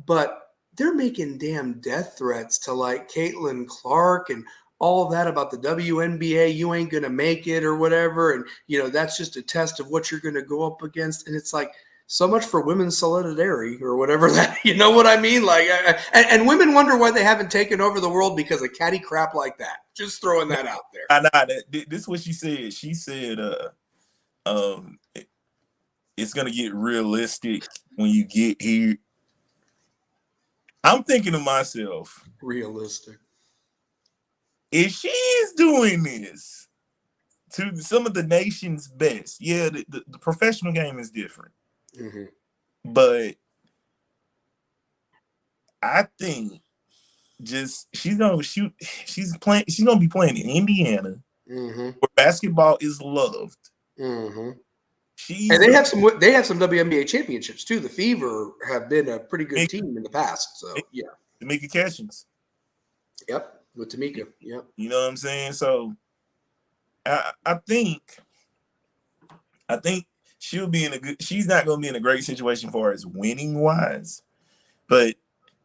But they're making damn death threats to like Caitlin Clark and all that about the WNBA. You ain't going to make it or whatever. And, that's just a test of what you're going to go up against. And it's like, so much for women's solidarity or whatever that, you know what I mean? Like, and women wonder why they haven't taken over the world because of catty crap like that. Just throwing that out there. I know this is what she said. She said, um, it's gonna get realistic when you get here. I'm thinking to myself, Realistic. if she is doing this to some of the nation's best, yeah, the professional game is different, Mm-hmm. but I think just she's gonna shoot. She's playing. She's gonna be playing in Indiana, Mm-hmm. where basketball is loved. Mm-hmm. And She's they have some WNBA championships too. The Fever have been a pretty good team in the past. So yeah. Tamika Catchings. Yep. With Tamika. Yep. You know what I'm saying? So I think she'll be in a good. She's not going to be in a great situation for as winning wise, but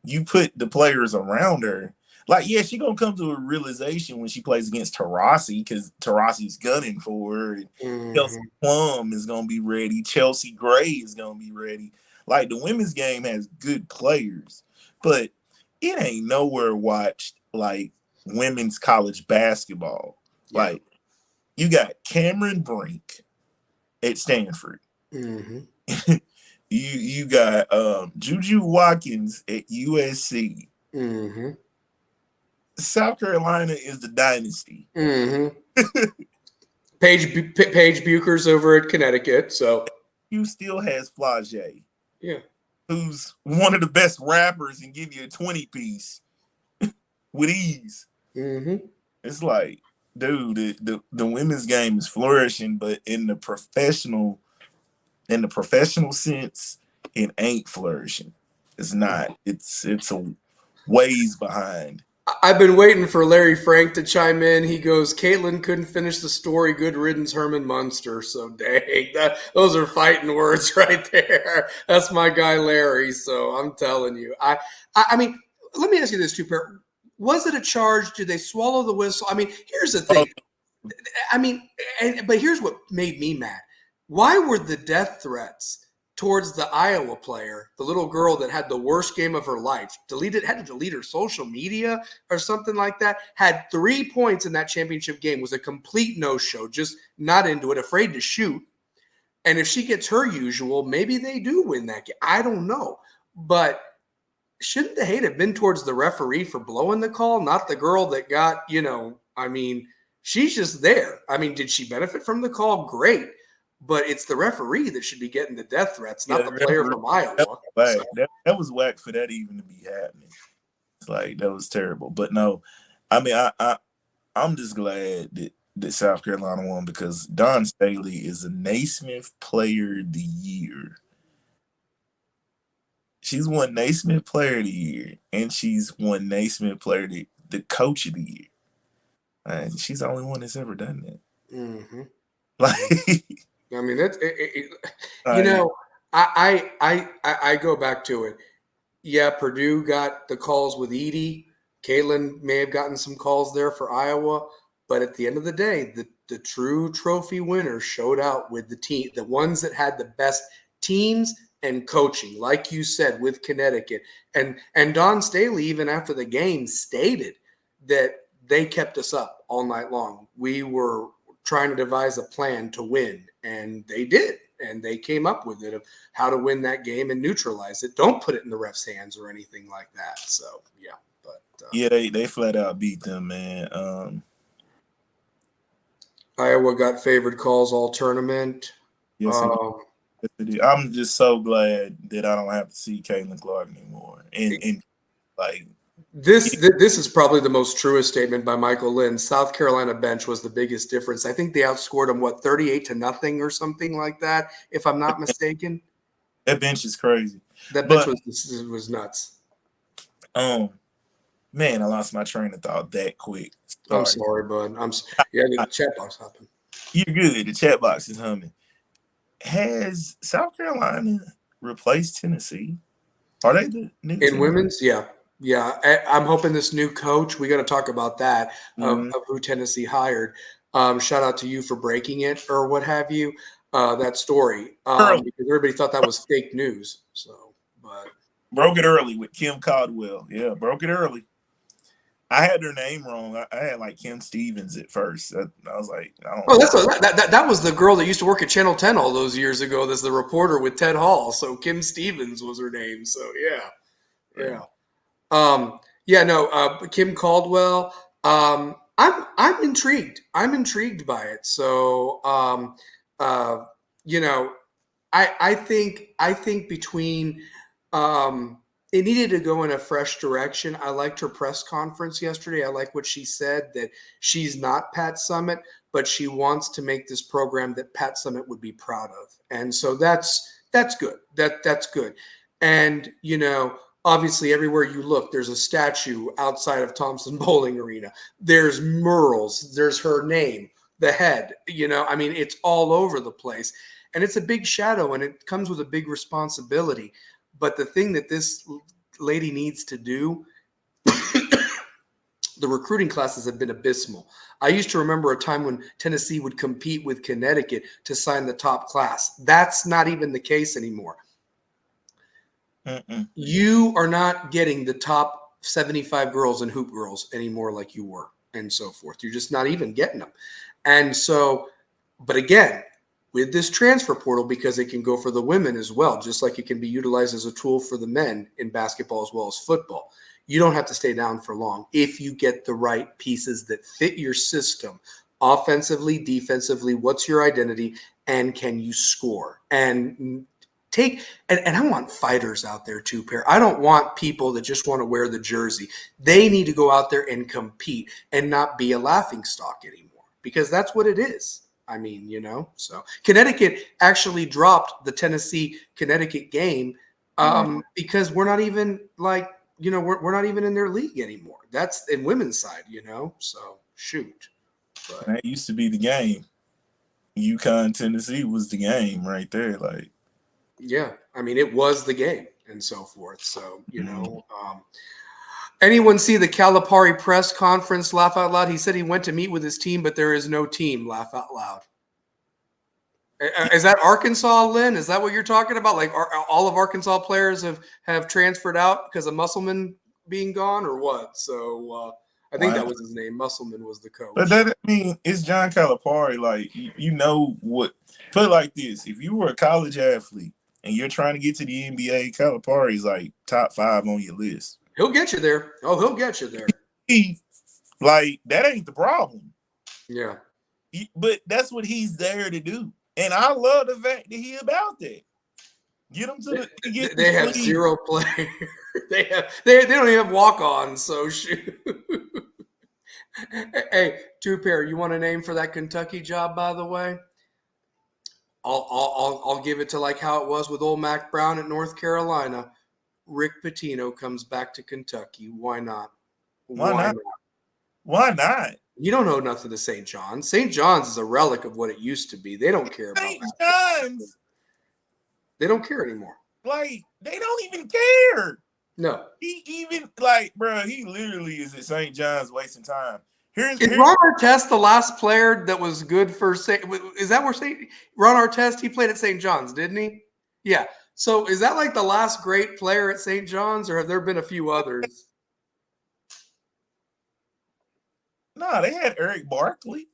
you put the players around her. Like, yeah, she's gonna come to a realization when she plays against Taurasi because Taurasi's gunning for her. And Chelsea Mm-hmm. Plum is gonna be ready. Chelsea Gray is gonna be ready. Like, the women's game has good players, but it ain't nowhere watched like women's college basketball. Yeah. Like, you got Cameron Brink at Stanford. Mm-hmm. You got Juju Watkins at USC. Mm-hmm. South Carolina is the dynasty. Mm-hmm. Paige Bucher's over at Connecticut. So You still has Flage, yeah. who's one of the best rappers and give you a 20 piece with ease. Mm-hmm. It's like, dude, the women's game is flourishing, but in the professional sense, it ain't flourishing. It's not. It's a ways behind. I've been waiting for Larry Frank to chime in. He goes, Caitlin couldn't finish the story. Good riddance, Herman Munster. So dang, those are fighting words right there. That's my guy Larry. So I'm telling you, I mean, let me ask you this too, Per. Was it a charge? Did they swallow the whistle? I mean, here's the Oh, thing. I mean, but here's what made me mad. Why were the death threats towards the Iowa player, the little girl that had the worst game of her life, had to delete her social media or something like that, had 3 points in that championship game, was a complete no-show, just not into it, afraid to shoot. And if she gets her usual, maybe they do win that game. I don't know. But shouldn't the hate have been towards the referee for blowing the call, not the girl that got, I mean, she's just there. I mean, did she benefit from the call? Great. But it's the referee that should be getting the death threats, Yeah, not the player referee, from that Iowa. was whack. So, That was whack for that even to be happening. It's like that was terrible. But no, I mean, I'm just glad that South Carolina won because Dawn Staley is a Naismith Player of the Year. She's won Naismith Player of the Year, and she's won Naismith Player of the Coach of the Year. She's the only one that's ever done that. mm-hmm. Like, I mean, that's like I go back to it. Yeah, Purdue got the calls with Edie. Caitlin may have gotten some calls there for Iowa, but at the end of the day, the true trophy winners showed out with the team, the ones that had the best teams and coaching, like you said, with Connecticut. And Don Staley, even after the game, stated that they kept us up all night long. We were trying to devise a plan to win, and they did. And they came up with it of how to win that game and neutralize it. Don't put it in the ref's hands or anything like that. So yeah, but yeah, they flat out beat them, man. Iowa got favored calls all tournament. Yes, it, Um, yes, it is. I'm just so glad that I don't have to see Caitlin Clark anymore. And like this is probably the most truest statement by Michael Lynn. South Carolina bench was the biggest difference. I think they outscored them 38-0 or something like that, if I'm not mistaken. that bench is crazy. That bench But was nuts. um, man, I lost my train of thought that quick. I'm Sorry. sorry, bud. Yeah, the chat box happened. You're good. The chat box is humming. Has South Carolina replaced Tennessee? Are they the new In Tennessee? women's, yeah. Yeah. I'm hoping this new coach, we got to talk about that Mm-hmm. of who Tennessee hired. Shout out to you for breaking it or what have you, that story, because everybody thought that was fake news. So, but Broke it early with Kim Caldwell. Yeah, broke it early. I had her name wrong. I had like Kim Stevens at first. I was like, I don't oh, know. that was the girl that used to work at Channel 10 all those years ago. That's the reporter with Ted Hall. So Kim Stevens was her name. So yeah. Yeah, no, Kim Caldwell. I'm intrigued. I'm intrigued by it. So, uh, you know, I think between it needed to go in a fresh direction. I liked her press conference yesterday. I like what she said that she's not Pat Summitt, but she wants to make this program that Pat Summitt would be proud of, and so that's good. That's good, and obviously everywhere you look there's a statue outside of Thompson Bowling Arena. There's murals, there's her name, the head, I mean it's all over the place, and it's a big shadow and it comes with a big responsibility. But the thing that this lady needs to do, the recruiting classes have been abysmal. I used to remember a time when Tennessee would compete with Connecticut to sign the top class. That's not even the case anymore. Mm-mm. You are not getting the top 75 girls and hoop girls anymore like you were, and so forth. You're just not even getting them. And so, but again, with this transfer portal, because it can go for the women as well, just like it can be utilized as a tool for the men in basketball as well as football. You don't have to stay down for long if you get the right pieces that fit your system offensively, defensively. What's your identity, and can you score? And and I want fighters out there too, Pear. I don't want people that just want to wear the jersey. They need to go out there and compete and not be a laughing stock anymore, because that's what it is. I mean, so Connecticut actually dropped the Tennessee Connecticut game because we're not even we're not even in their league anymore. That's in women's side, so shoot. But That used to be the game. UConn, Tennessee was the game right there. Like, yeah, I mean, it was the game and so forth. So, mm, anyone see the Calipari press conference? Laugh out loud. He said he went to meet with his team, but there is no team. Laugh out loud. Is that Arkansas, Lynn? Is that what you're talking about? Like, all of Arkansas players have transferred out because of Musselman being gone, or what? So I think wow. that was his name. Musselman was the But coach. that, I mean, it's John Calipari. Like, you know what? Put it like this: if you were a college athlete and you're trying to get to the NBA, Calipari's like top 5 on your list. He'll get you there. Oh, he'll get you there. Like, that ain't the problem. Yeah. But that's what he's there to do. And I love the fact that he about that. Get him to they have zero players. they don't even have walk-ons, so shoot. Hey, two-pair, you want a name for that Kentucky job, by the way? I'll give it to like how it was with old Mac Brown at North Carolina. Rick Pitino comes back to Kentucky. Why not? Why not? Why not? You don't owe nothing to St. John's. St. John's is a relic of what it used to be. They don't care about St. John's. They don't care anymore. Like, they don't even care. No. He even, like, bro, he literally is at St. John's wasting time. Is Ron Artest the last player that was good for St. Is that where Ron Artest, he played at St. John's, didn't he? Yeah. So is that like the last great player at St. John's, or have there been a few others? No, they had Eric Barkley.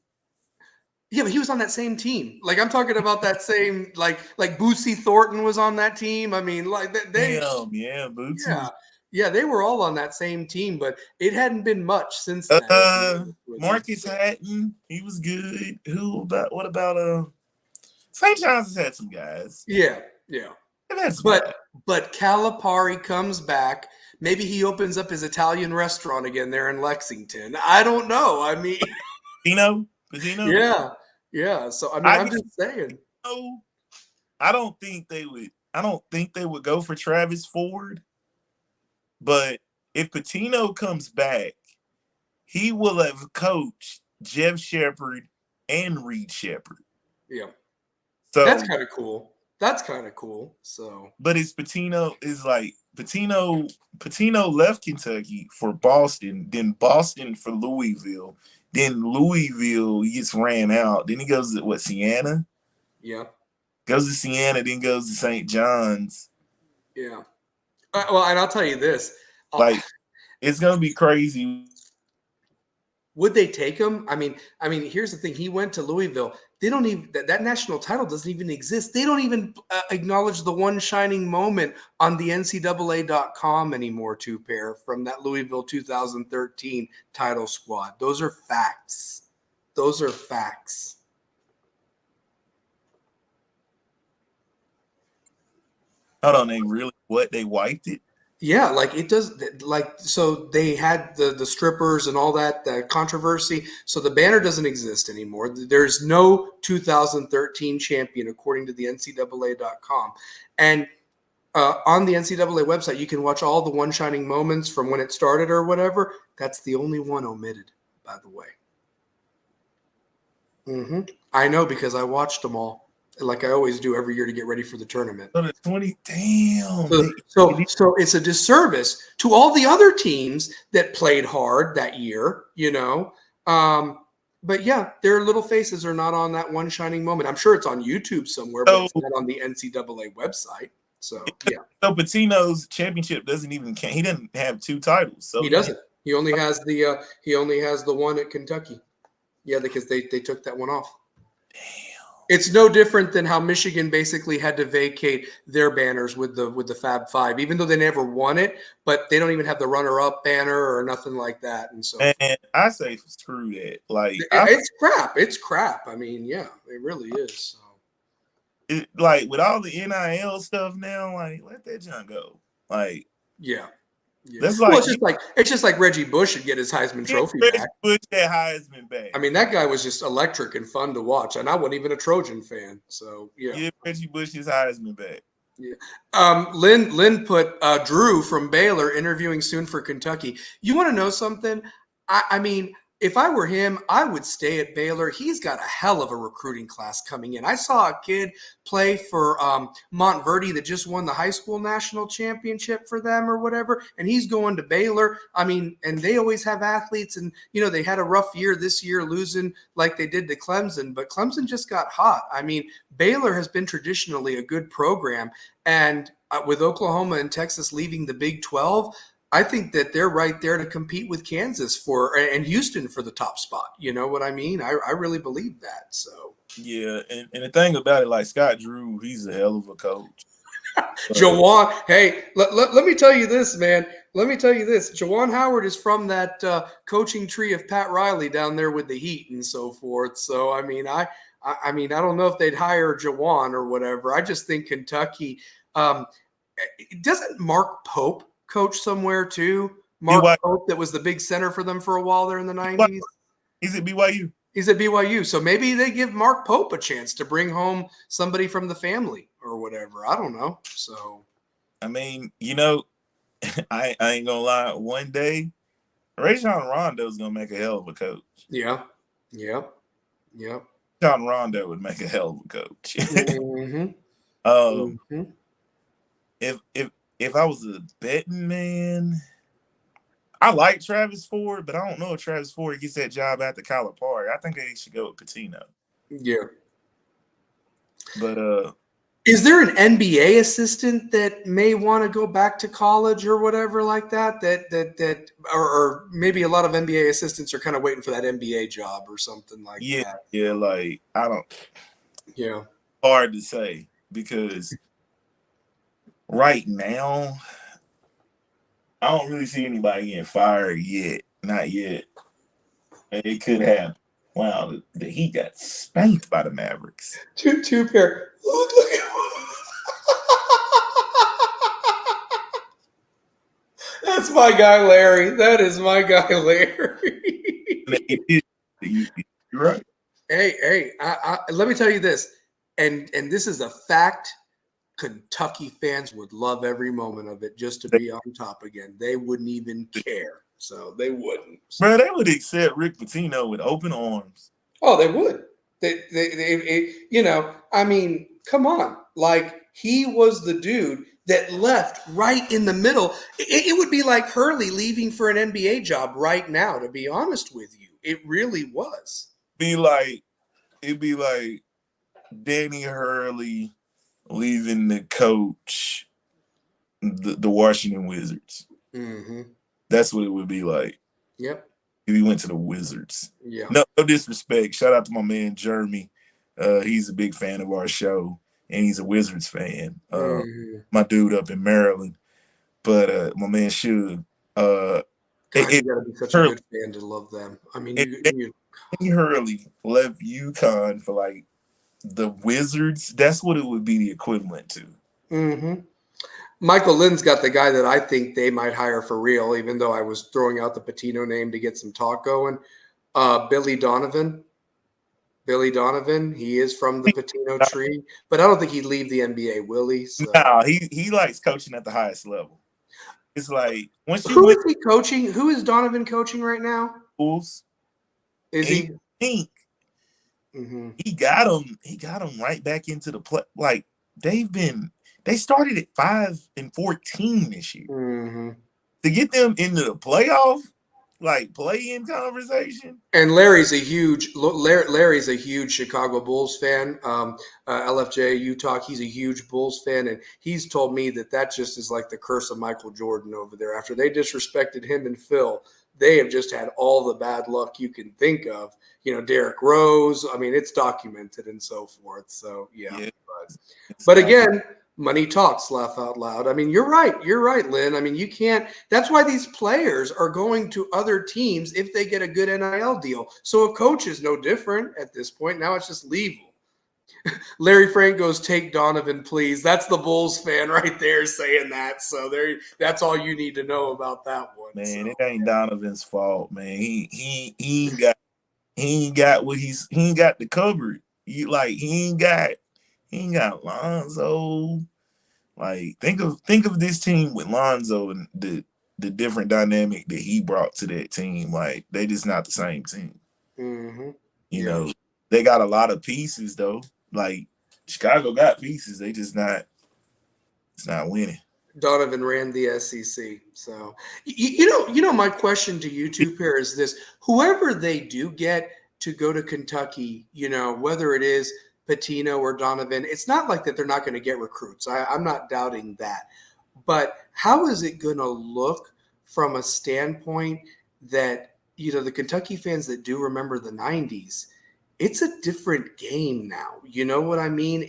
Yeah, but he was on that same team. Like, I'm talking about that same, like Boosie Thornton was on that team. I mean, like Boosie. Yeah, they were all on that same team, but it hadn't been much since then. Marcus Hatton, he was good. What about St. John's has had some guys. Yeah. But Calipari comes back. Maybe he opens up his Italian restaurant again there in Lexington. I don't know. I mean, Patino. Yeah. So I'm just saying. I don't think they would go for Travis Ford. But if Pitino comes back, he will have coached Jeff Shepard and Reed Shepard. Yeah. So that's kind of cool. So, but Pitino left Kentucky for Boston, then Boston for Louisville, then Louisville gets ran out. Then he goes to Siena? Yeah. Goes to Siena, then goes to St. John's. Yeah. Well, and I'll tell you this. Like, it's going to be crazy. Would they take him? I mean, here's the thing. He went to Louisville. They don't even that national title doesn't even exist. They don't even acknowledge the one shining moment on the NCAA.com anymore. Two-pair from that Louisville 2013 title squad. Those are facts. Hold on, they wiped it? Yeah, like it does. Like, so they had the strippers and all that, the controversy. So the banner doesn't exist anymore. There's no 2013 champion according to the NCAA.com. And on the NCAA website, you can watch all the one shining moments from when it started or whatever. That's the only one omitted, by the way. I know, because I watched them all, like I always do every year to get ready for the tournament. So So it's a disservice to all the other teams that played hard that year, you know. But yeah, their little faces are not on that one shining moment. I'm sure it's on YouTube somewhere, but it's not on the NCAA website. So yeah. So Pitino's championship doesn't even count. He doesn't have 2 titles. So he doesn't. He only has the one at Kentucky. Yeah, because they took that one off. Damn. It's no different than how Michigan basically had to vacate their banners with the Fab Five, even though they never won it, but they don't even have the runner-up banner or nothing like that. And so, and I say screw that. Like, it's crap. It's crap. I mean, yeah, it really is. So. Like, with all the NIL stuff now, like, let that junk go. Like, yeah. That's like, it's just like Reggie Bush should get his Heisman Trophy back. Bush that Heisman back. I mean, that guy was just electric and fun to watch, and I wasn't even a Trojan fan. So yeah, give Reggie Bush his Heisman back. Yeah. Lynn put Drew from Baylor interviewing soon for Kentucky. You want to know something? I mean, if I were him, I would stay at Baylor. He's got a hell of a recruiting class coming in. I saw a kid play for Montverde that just won the high school national championship for them or whatever, and he's going to Baylor. I mean, and they always have athletes, and, you know, they had a rough year this year losing like they did to Clemson, but Clemson just got hot. I mean, Baylor has been traditionally a good program, and with Oklahoma and Texas leaving the Big 12, I think that they're right there to compete with Kansas and Houston for the top spot. You know what I mean? I really believe that. So yeah, and the thing about it, like Scott Drew, he's a hell of a coach. Jawan, hey, let me tell you this, man. Let me tell you this. Jawan Howard is from that coaching tree of Pat Riley down there with the Heat and so forth. So I mean, I don't know if they'd hire Jawan or whatever. I just think Kentucky. Um, doesn't Mark Pope coach somewhere too? Mark BYU, Pope, that was the big center for them for a while there in the '90s. Is it BYU? He's at BYU, so maybe they give Mark Pope a chance to bring home somebody from the family or whatever. I don't know. So I mean, I ain't gonna lie. One day, Rajon Rondo is gonna make a hell of a coach. yeah, yep, yep. Rajon Rondo would make a hell of a coach. Mm-hmm. um, Mm-hmm. if I was a betting man, I like Travis Ford, but I don't know if Travis Ford gets that job after Calipari. I think they should go with Pitino. Yeah. But Is there an NBA assistant that may want to go back to college or whatever like that? Or maybe a lot of NBA assistants are kind of waiting for that NBA job or something like yeah, that. yeah, like I don't. Yeah. Hard to say because right now I don't really see anybody getting fired yet. Not yet. It could happen. Wow, the Heat got spanked by the Mavericks. Two pair. Look at That's my guy, Larry. That is my guy, Larry. You're right. Hey, let me tell you this, and this is a fact. Kentucky fans would love every moment of it just to be on top again. They wouldn't even care. So they wouldn't. Bro, they would accept Rick Pitino with open arms. Oh, they would. I mean, come on. Like, he was the dude that left right in the middle. It would be like Hurley leaving for an NBA job right now, to be honest with you. It really was. It'd be like Danny Hurley leaving the coach the Washington Wizards. Mm-hmm. That's what it would be like. Yep. If he went to the Wizards. Yeah. No disrespect. Shout out to my man Jeremy. He's a big fan of our show, and he's a Wizards fan. My dude up in Maryland. But my man Suge. God, you got to be such a good fan to love them. I mean, Danny Hurley left UConn for like the Wizards. That's what it would be the equivalent to. Mm-hmm. Michael Lynn's got the guy that I think they might hire for real, even though I was throwing out the Patino name to get some talk going. Billy Donovan. Billy Donovan. He is from the Patino tree, but I don't think he'd leave the NBA, will he? So. No, he likes coaching at the highest level. It's like once you Who is he coaching? Who is Donovan coaching right now? Bulls, Is he? Think Mm-hmm. he got him. He got him right back into the play. Like they started at 5-14 this year. Mm-hmm. To get them into the playoff, like play-in conversation. And Larry's a huge Chicago Bulls fan. LFJ, you talk. He's a huge Bulls fan, and he's told me that just is like the curse of Michael Jordan over there. After they disrespected him and Phil, they have just had all the bad luck you can think of. Derrick Rose. I mean, it's documented and so forth. So yeah. But again, money talks, laugh out loud. I mean, you're right. You're right, Lynn. I mean, you can't. That's why these players are going to other teams if they get a good NIL deal. So a coach is no different at this point. Now it's just legal. Larry Frank goes, "Take Donovan, please." That's the Bulls fan right there saying that. So that's all you need to know about that one. Man, it ain't Donovan's fault, man. He ain't got he ain't got the coverage. He ain't got Lonzo. Like think of this team with Lonzo and the different dynamic that he brought to that team. Like they just not the same team. Mm-hmm. You know, they got a lot of pieces though. Like Chicago got pieces. They just not. It's not winning. Donovan ran the SEC. So my question to you two pair is this: whoever they do get to go to Kentucky, whether it is Patino or Donovan, it's not like that they're not going to get recruits. I'm not doubting that. But how is it going to look from a standpoint that, the Kentucky fans that do remember the 90s, it's a different game now. You know what I mean?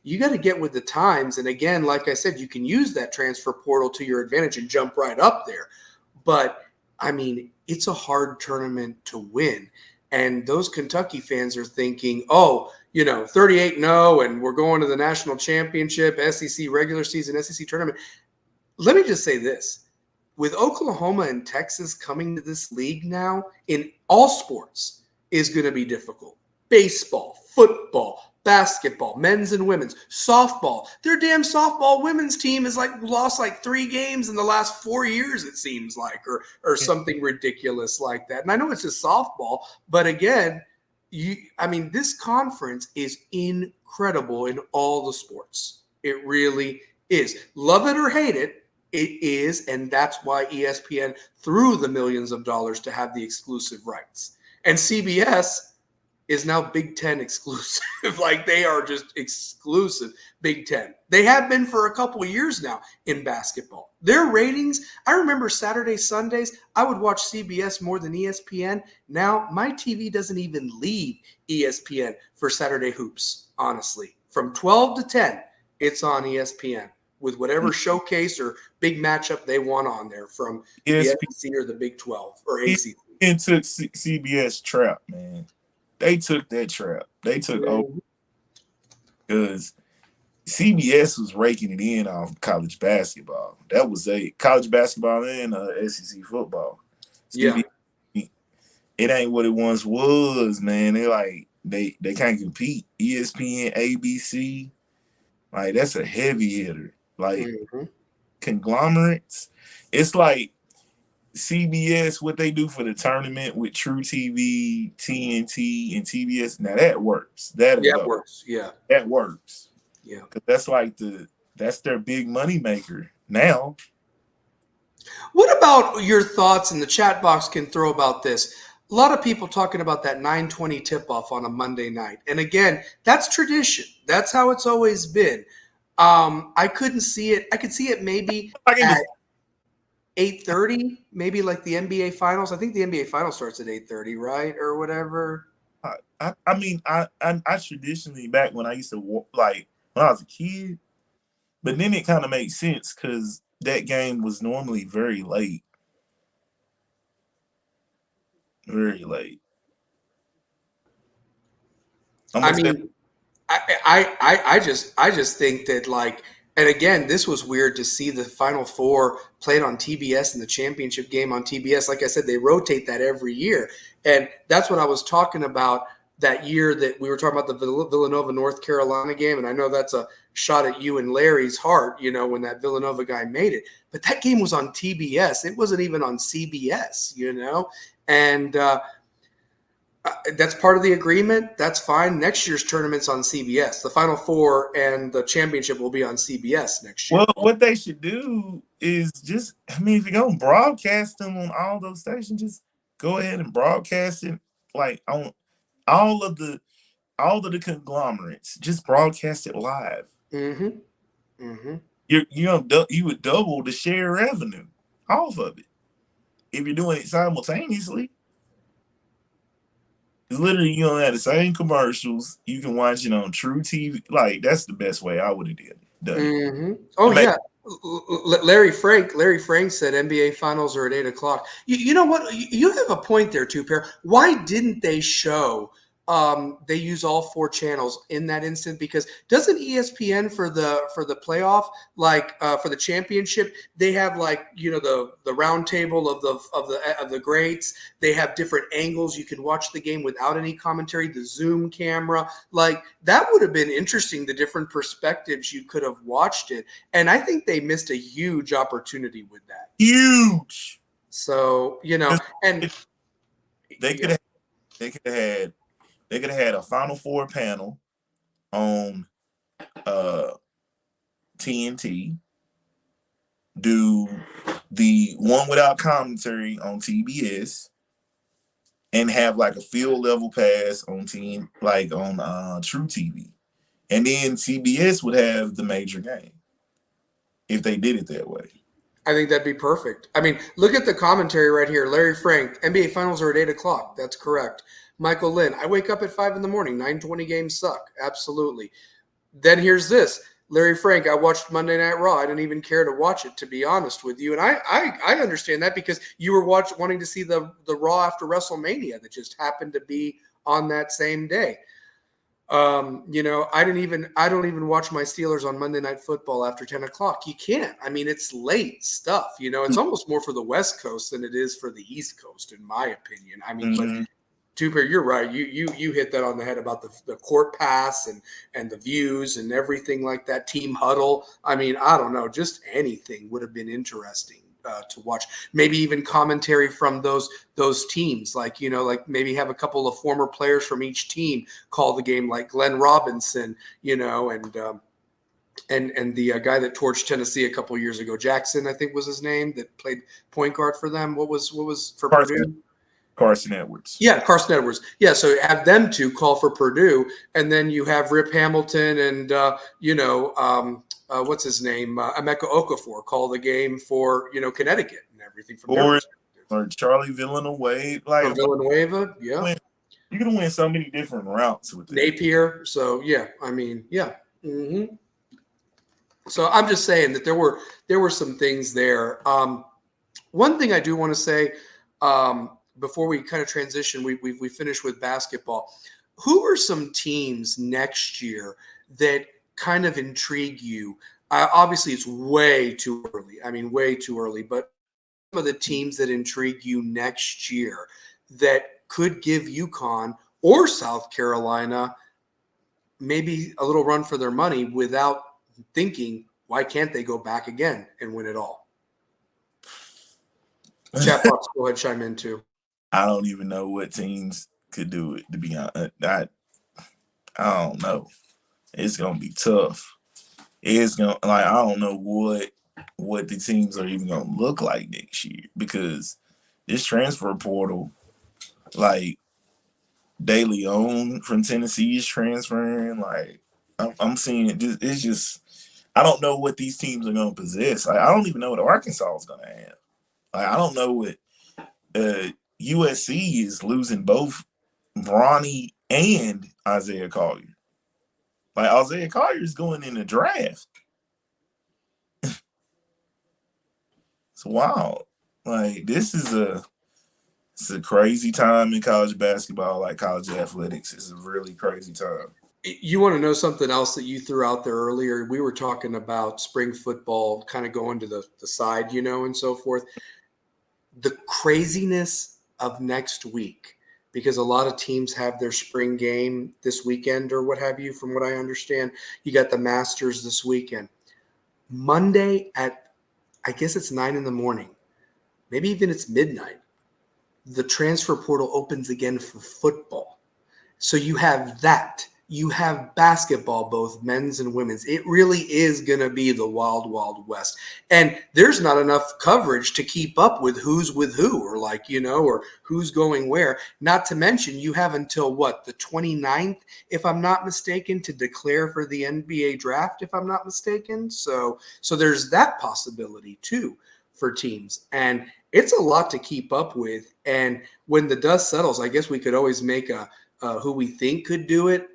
You got to get with the times. And again, like I said, you can use that transfer portal to your advantage and jump right up there. But I mean, it's a hard tournament to win. And those Kentucky fans are thinking, oh, 38-0, and we're going to the national championship, SEC regular season, SEC tournament. Let me just say this. With Oklahoma and Texas coming to this league now, in all sports, is going to be difficult. Baseball, football, basketball, men's and women's, softball. Their damn softball women's team has lost 3 games in the last 4 years, it seems like, or something ridiculous like that. And I know it's just softball, but again, this conference is incredible in all the sports. It really is. Love it or hate it, it is, and that's why ESPN threw the millions of dollars to have the exclusive rights. And CBS is now Big Ten exclusive. They are just exclusive Big Ten. They have been for a couple of years now in basketball. Their ratings, I remember Saturday, Sundays, I would watch CBS more than ESPN. Now my TV doesn't even leave ESPN for Saturday hoops, honestly. From 12 to 10, it's on ESPN with whatever showcase or big matchup they want on there from the SEC or the Big 12 or ACC. It took CBS trap, man. They took that trap. They took over because CBS was raking it in off college basketball. That was college basketball and SEC football. CBS, it ain't what it once was, man. They can't compete. ESPN, ABC, that's a heavy hitter. Conglomerates. It's like CBS, what they do for the tournament with True TV, TNT, and TBS. Now that works. That works. Yeah, that works. Yeah, because that's their big money maker now. What about your thoughts in the chat box can throw about this? A lot of people talking about that 9:20 tip-off on a Monday night. And again, that's tradition. That's how it's always been. I couldn't see it. I could see it maybe at 8:30, maybe like the NBA Finals. I think the NBA Finals starts at 8:30, right, or whatever. I traditionally, back when I used to when I was a kid, but then it kind of makes sense because that game was normally very late. Very late. I just think that and again, this was weird to see the Final Four played on TBS and the championship game on TBS. Like I said, they rotate that every year. And that's what I was talking about that year that we were talking about the Villanova, North Carolina game. And I know that's a shot at you and Larry's heart, when that Villanova guy made it. But that game was on TBS. It wasn't even on CBS, And that's part of the agreement. That's fine. Next year's tournament's on CBS. The Final Four and the championship will be on CBS next year. Well, what they should do is just, if you're going to broadcast them on all those stations, just go ahead and broadcast it on all of the conglomerates. Just broadcast it live. Mm-hmm. Mm-hmm. You would double the share revenue off of it if you're doing it simultaneously. It's literally, you don't have the same commercials. You can watch it on True TV. That's the best way I would have done it. Mm-hmm. Oh, yeah. Larry Frank said NBA Finals are at 8 o'clock. You know what? You have a point there, too, Per. Why didn't they show they use all 4 channels in that instant? Because doesn't ESPN for the playoff, for the championship, they have the round table of the greats. They have different angles. You can watch the game without any commentary. The Zoom camera, that would have been interesting. The different perspectives you could have watched it, and I think they missed a huge opportunity with that. Huge. So and they could have had a Final Four panel on TNT, do the one without commentary on TBS, and have a field level pass on True TV. And then CBS would have the major game if they did it that way. I think that'd be perfect. Look at the commentary right here. Larry Frank, NBA Finals are at 8 o'clock. That's correct. Michael Lynn, I wake up at 5 in the morning. 9:20 games suck. Absolutely. Then here's this. Larry Frank, I watched Monday Night Raw. I didn't even care to watch it, to be honest with you. And I understand that because you were wanting to see the Raw after WrestleMania that just happened to be on that same day. I don't even watch my Steelers on Monday Night Football after 10 o'clock. You can't. I mean, it's late stuff. It's almost more for the West Coast than it is for the East Coast, in my opinion. I mean, but Tuper, you're right. You hit that on the head about the court pass and the views and everything like that. Team huddle. I mean, I don't know. Just anything would have been interesting to watch. Maybe even commentary from those teams. Like maybe have a couple of former players from each team call the game, like Glenn Robinson. And the guy that torched Tennessee a couple years ago, Jackson, I think was his name, that played point guard for them. What was for Purdue? Carson Edwards. Yeah, Carson Edwards. Yeah, so have them two call for Purdue, and then you have Rip Hamilton and what's his name, Emeka Okafor call the game for Connecticut and everything from their perspective. Or Charlie Villanueva, or Villanueva, yeah. You're gonna win so many different routes with it. Napier. So yeah, I mean, yeah. Mm-hmm. So I'm just saying that there were some things there. One thing I do want to say. Before we kind of transition, we finished with basketball. Who are some teams next year that kind of intrigue you? Obviously, it's way too early. I mean, way too early. But some of the teams that intrigue you next year that could give UConn or South Carolina maybe a little run for their money without thinking, why can't they go back again and win it all? Chat box, go ahead, chime in too. I don't even know what teams could do it, to be honest. I don't know. It's gonna be tough. I don't know what the teams are even gonna look like next year, because this transfer portal, like De Leon from Tennessee is transferring. Like I'm seeing it. It's just I don't know what these teams are gonna possess. Like, I don't even know what Arkansas is gonna have. Like, I don't know what USC is losing both Bronny and Isaiah Collier. Like, Isaiah Collier is going in the draft. It's wild. Like, it's a crazy time in college basketball. Like, college athletics is a really crazy time. You want to know something else that you threw out there earlier? We were talking about spring football kind of going to the side, and so forth. The craziness of next week, because a lot of teams have their spring game this weekend or what have you, from what I understand. You got the Masters this weekend. Monday at, I guess it's 9 in the morning, maybe even it's midnight, the transfer portal opens again for football. So you have that. You have basketball, both men's and women's. It really is going to be the wild, wild west. And there's not enough coverage to keep up with who's with who, or or who's going where. Not to mention, you have until the 29th, if I'm not mistaken, to declare for the NBA draft, if I'm not mistaken. So there's that possibility too for teams. And it's a lot to keep up with. And when the dust settles, I guess we could always make who we think could do it,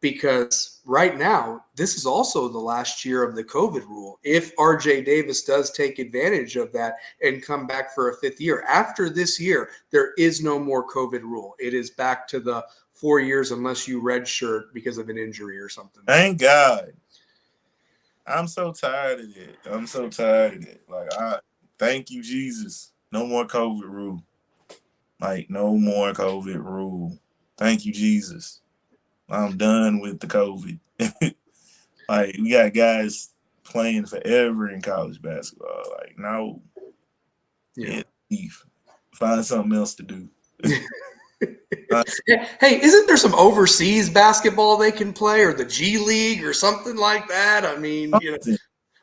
because right now, this is also the last year of the COVID rule. If RJ Davis does take advantage of that and come back for a 5th year, after this year, there is no more COVID rule. It is back to the 4 years unless you redshirt because of an injury or something. Thank God. I'm so tired of it. Like, thank you, Jesus. No more COVID rule. Like, no more COVID rule. Thank you, Jesus. I'm done with the COVID. Like, we got guys playing forever in college basketball. Like, no. Yeah. Find something else to do. Hey, isn't there some overseas basketball they can play, or the G League or something like that? I mean,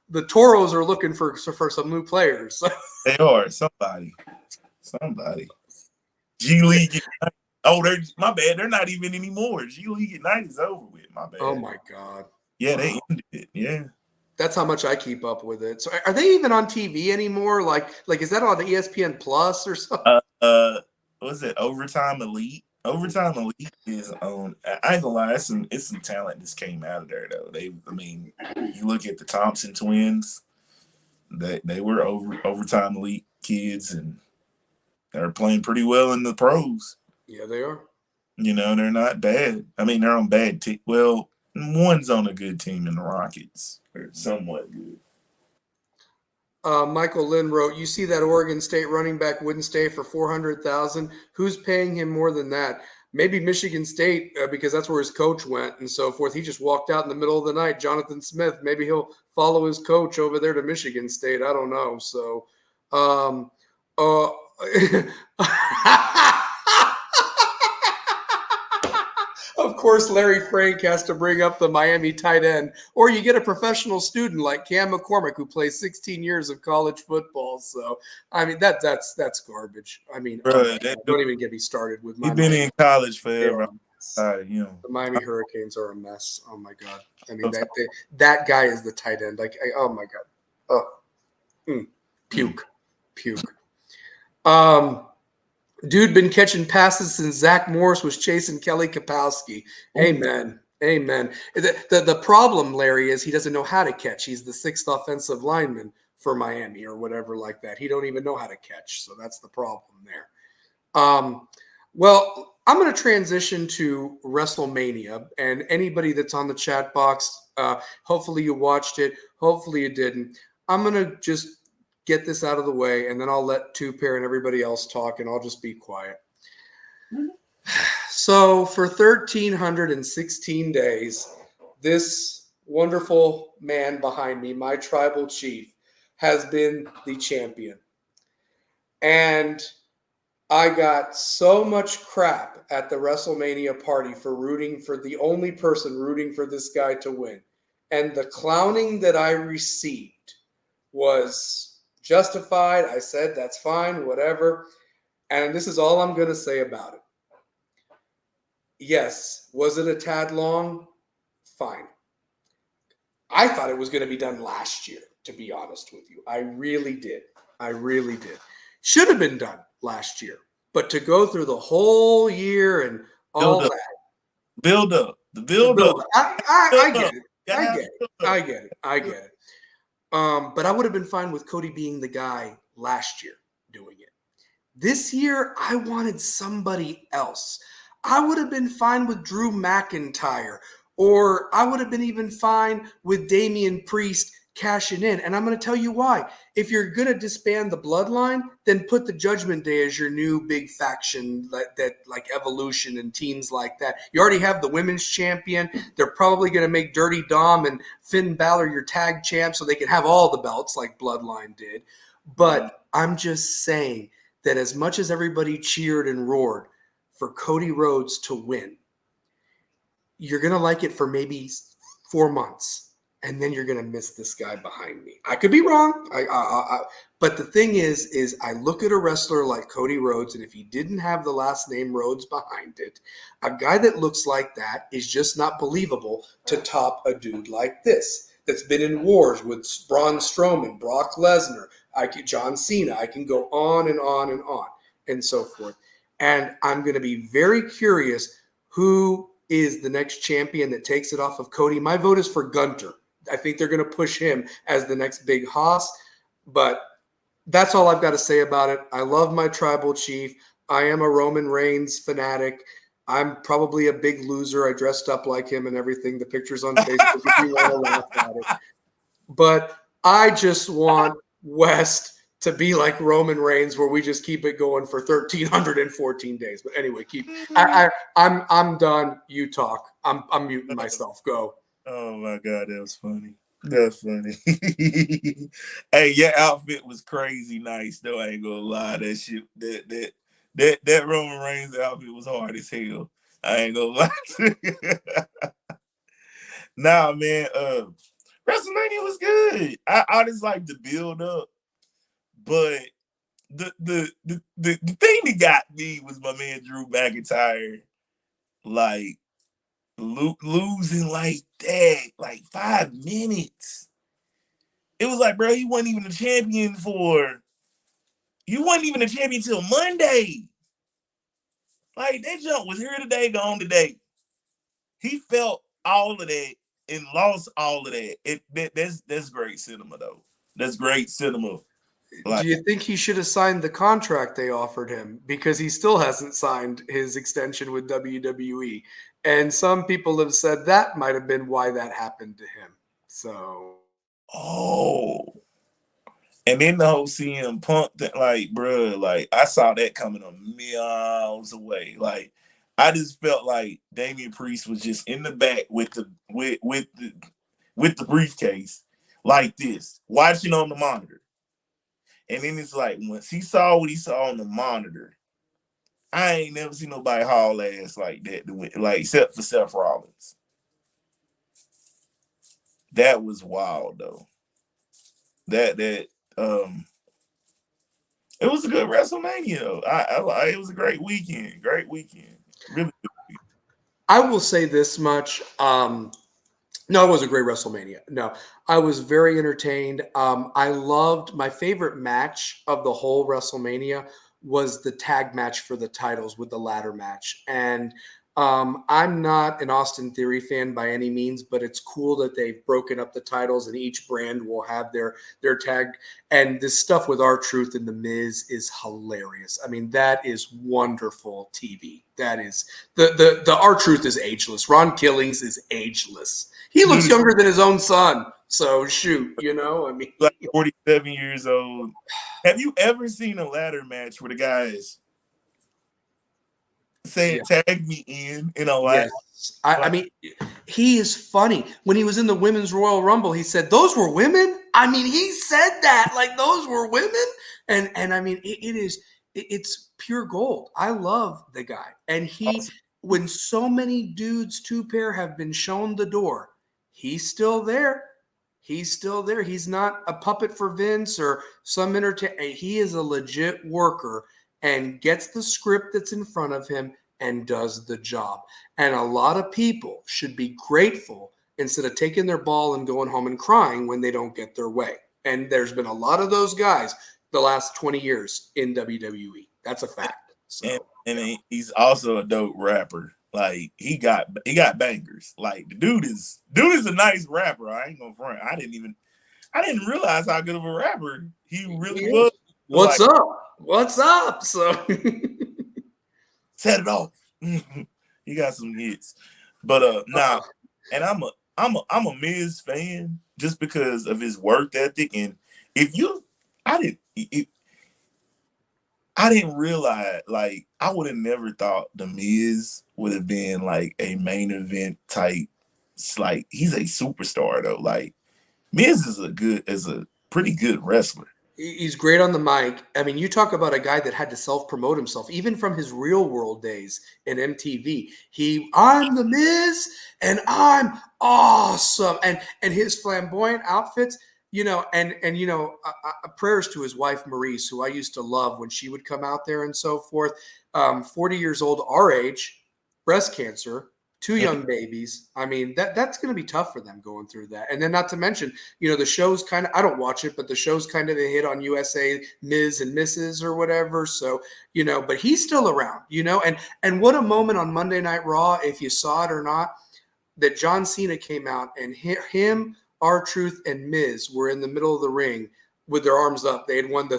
the Toros are looking for some new players. They are. Somebody. G League. Oh, my bad. They're not even anymore. G League at night is over with. My bad. Oh my God. Yeah, they ended it. Yeah. That's how much I keep up with it. So are they even on TV anymore? Like is that on the ESPN Plus or something? Was it Overtime Elite? Overtime Elite is on. I ain't gonna lie, it's some talent that's came out of there though. You look at the Thompson twins. They were overtime Elite kids, and they're playing pretty well in the pros. Yeah, they are. They're not bad. I mean, they're on bad team. Well, one's on a good team in the Rockets. They're somewhat good. Michael Lynn wrote, "You see that Oregon State running back wouldn't stay for 400,000. Who's paying him more than that? Maybe Michigan State because that's where his coach went and so forth. He just walked out in the middle of the night. Jonathan Smith. Maybe he'll follow his coach over there to Michigan State. I don't know. So, um, uh, of course, Larry Frank has to bring up the Miami tight end, or you get a professional student like Cam McCormick who plays 16 years of college football. So, I mean, that's garbage. I mean, oh Bro, don't even get me started with he my been Miami. in college They are forever. a mess. The Miami Hurricanes are a mess. Oh my god. I mean, that guy is the tight end. Like, oh my god. Oh, puke. Dude been catching passes since Zach Morris was chasing Kelly Kapowski. Amen. Amen. The problem, Larry, is he doesn't know how to catch. He's the 6th offensive lineman for Miami or whatever like that. He don't even know how to catch. So that's the problem there. Well, I'm going to transition to Wrestlemania, and anybody that's on the chat box, hopefully you watched it. Hopefully you didn't. I'm going to just get this out of the way, and then I'll let Two-Pair and everybody else talk, and I'll just be quiet. So for 1,316 days, this wonderful man behind me, my tribal chief, has been the champion. And I got so much crap at the WrestleMania party for rooting for the only person rooting for this guy to win. And the clowning that I received was justified. I said, that's fine, whatever. And this is all I'm going to say about it. Yes, was it a tad long? Fine. I thought it was going to be done last year, to be honest with you. I really did. Should have been done last year. But to go through the whole year and all that. Build up. The build up. I get it. But I would have been fine with Cody being the guy last year doing it. This year, I wanted somebody else. I would have been fine with Drew McIntyre, or I would have been even fine with Damian Priest cashing in. And I'm going to tell you why. If you're going to disband the bloodline, then put the Judgment Day as your new big faction that like Evolution and teams like that. You already have the women's champion. They're probably going to make Dirty Dom and Finn Balor your tag champ so they can have all the belts like Bloodline did. But I'm just saying that as much as everybody cheered and roared for Cody Rhodes to win, you're going to like it for maybe 4 months, and then you're going to miss this guy behind me. I could be wrong. But the thing is I look at a wrestler like Cody Rhodes, and if he didn't have the last name Rhodes behind it, a guy that looks like that is just not believable to top a dude like this that's been in wars with Braun Strowman, Brock Lesnar, John Cena. I can go on and on and on and so forth. And I'm going to be very curious who is the next champion that takes it off of Cody. My vote is for Gunter. I think they're going to push him as the next big hoss. But that's all I've got to say about it. I love my tribal chief. I am a Roman Reigns fanatic. I'm probably a big loser. I dressed up like him and everything. The pictures on Facebook if you want to laugh at it. But I just want West to be like Roman Reigns, where we just keep it going for 1,314 days. But anyway, I'm done. You talk. I'm muting myself. Go. Oh my god, that was funny. That's funny. Hey, your outfit was crazy nice though. I ain't gonna lie. That shit, that Roman Reigns outfit was hard as hell. I ain't gonna lie to you. Nah, man. WrestleMania was good. I just like the build up, but the thing that got me was my man Drew McIntyre, like losing like that, like 5 minutes. It was like, bro, he wasn't even a champion till Monday. Like that jump was here today, gone today. He felt all of that and lost all of that. That's great cinema though. That's great cinema. Do Like, you think he should have signed the contract they offered him? Because he still hasn't signed his extension with WWE. And some people have said that might have been why that happened to him. So, oh. And then the whole CM Punk thing, like, bro, like I saw that coming a miles away. Like, I just felt like Damian Priest was just in the back with the briefcase, like this, watching on the monitor. And then it's like once he saw what he saw on the monitor, I ain't never seen nobody haul ass like that, like except for Seth Rollins. That was wild though. That um It was a good WrestleMania though. It was a great weekend. Great weekend. Really good. I will say this much. No, it was a great WrestleMania. No, I was very entertained. I loved my favorite match of the whole WrestleMania was the tag match for the titles with the ladder match. And I'm not an Austin Theory fan by any means, but it's cool that they've broken up the titles and each brand will have their tag. And this stuff with R-Truth and The Miz is hilarious. I mean, that is wonderful TV. That is the R-Truth is ageless. Ron Killings is ageless. He looks Dude, younger than his own son. So shoot, I mean, like 47 years old. Have you ever seen a ladder match where the guy is saying yeah, tag me in a ladder? yes. I Like, mean, he is funny. When he was in the Women's Royal Rumble, he said, "Those were women." I mean, he said that like those were women, and I mean, it's pure gold. I love the guy, and awesome. when so many dudes two pair have been shown the door, he's still there. He's still there. He's not a puppet for Vince or some entertain. He is a legit worker and gets the script that's in front of him and does the job. And a lot of people should be grateful instead of taking their ball and going home and crying when they don't get their way. And there's been a lot of those guys the last 20 years in WWE. That's a fact. So, And he's also a dope rapper. Like he got bangers. Like the dude is a nice rapper. I ain't gonna front. I didn't realize how good of a rapper he really yeah. was. What's Like up? What's up? So, set it off. He got some hits. But now and I'm a Miz fan just because of his work ethic. And if you I didn't it, I didn't realize, like, I would have never thought the Miz would have been like a main event type. It's like he's a superstar though. Like Miz is a pretty good wrestler. he's great on the mic. I mean, you talk about a guy that had to self promote himself, even from his real world days in MTV. I'm the Miz, and I'm awesome, and his flamboyant outfits, prayers to his wife Maurice, who I used to love when she would come out there and so forth. 40 years old, our age, breast cancer, two young babies. I mean, that's going to be tough for them going through that. And then not to mention, the show's kind of, I don't watch it, but the show's kind of a hit on USA, Ms. and Mrs. or whatever. So, but he's still around, and what a moment on Monday Night Raw, if you saw it or not, that John Cena came out and him, R-Truth, and Miz were in the middle of the ring with their arms up. They had won the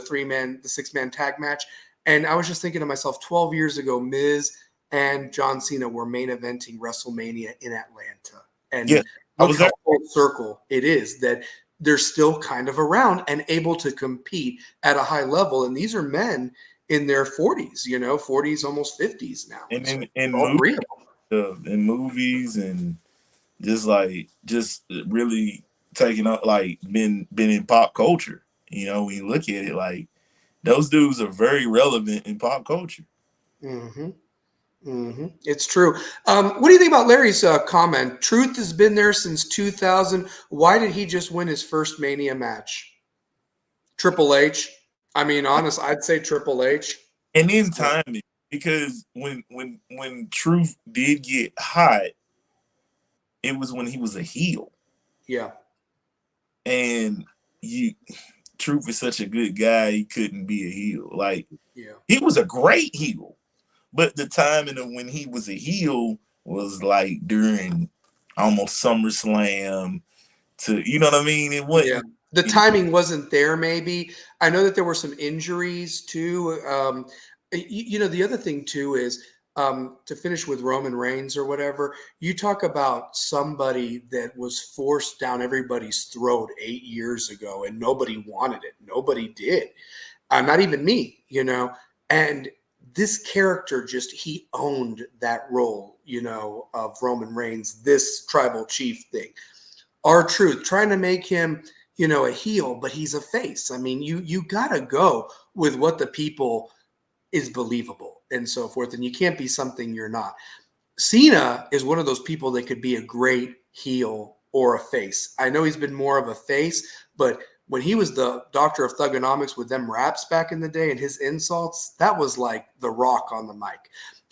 six-man tag match. And I was just thinking to myself, 12 years ago, Miz and John Cena were main eventing WrestleMania in Atlanta. Yeah, And I look was how there. full circle it is that they're still kind of around and able to compete at a high level. And these are men in their 40s, 40s, almost 50s now. And And so in all three of them. movies and just really taking up, like, been in pop culture. When you look at it, like those dudes are very relevant in pop culture. Mm-hmm. It's true. What do you think about Larry's comment? Truth has been there since 2000. Why did he just win his first Mania match? Triple H. I mean, honest, I'd say Triple H. And then So, timing, because when Truth did get hot, it was when he was a heel, yeah, and you Truth is such a good guy, he couldn't be a heel. Like yeah. he was a great heel, But the timing of when he was a heel was like during almost SummerSlam to, you know what I mean? It Yeah. wasn't. The timing wasn't there, maybe. I know that there were some injuries too. The other thing too is to finish with Roman Reigns or whatever, you talk about somebody that was forced down everybody's throat 8 years ago and nobody wanted it. Nobody did. Not even me, and this character he owned that role, of Roman Reigns, this tribal chief thing. R-Truth, trying to make him, a heel, but he's a face. I mean, you gotta go with what the people is believable and so forth, and you can't be something you're not. Cena is one of those people that could be a great heel or a face. I know he's been more of a face, but when he was the doctor of thugonomics with them raps back in the day and his insults, that was like The Rock on the mic.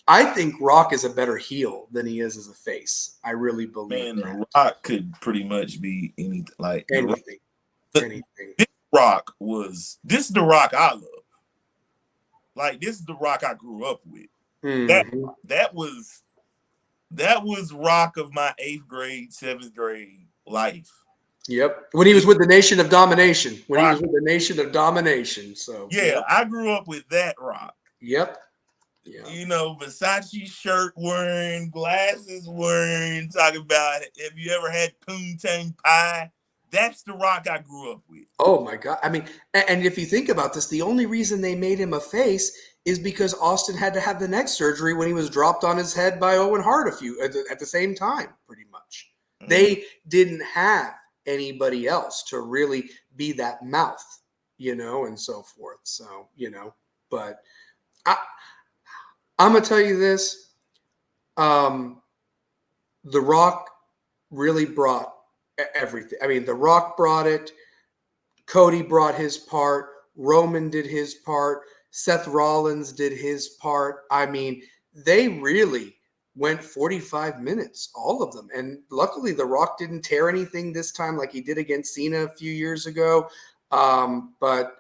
I think Rock is a better heel than he is as a face. I really believe Man, that. The Rock could pretty much be anything. Like the Rock, Anything, the, anything. this is the Rock I love. Like this is the Rock I grew up with. That Mm-hmm. that was Rock of my 8th grade, 7th grade life. Yep. When he was with the Nation of Domination. When he Rock, was with the Nation of Domination. So, yeah, yep. I grew up with that Rock. Yep. Yeah. You know, Versace shirt wearing, glasses wearing, talking about have you ever had poontang pie? That's the Rock I grew up with. Oh my God. I mean, and if you think about this, the only reason they made him a face is because Austin had to have the neck surgery when he was dropped on his head by Owen Hart at the same time, pretty much. Mm. They didn't have anybody else to really be that mouth, and so forth. So, but I, I'm gonna tell you this. Um, The Rock really brought everything. I mean, The Rock brought it. Cody brought his part. Roman did his part. Seth Rollins did his part. I mean, they really went 45 minutes, all of them. And luckily, The Rock didn't tear anything this time like he did against Cena a few years ago. But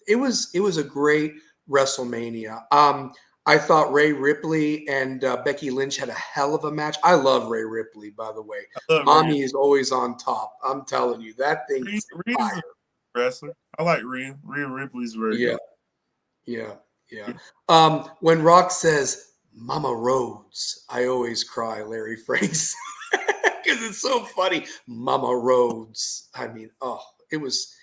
it was a great WrestleMania. I thought Ray Ripley and Becky Lynch had a hell of a match. I love Ray Ripley, by the way. I love Rhea. Mommy is always on top. I'm telling you, that thing is Rhea's fire. a wrestler. I like Rhea. Rhea Ripley's very Yeah, good. yeah, yeah. When Rock says "Mama Rhodes," I always cry, Larry Franks, because it's so funny. Mama Rhodes. I mean, oh, it was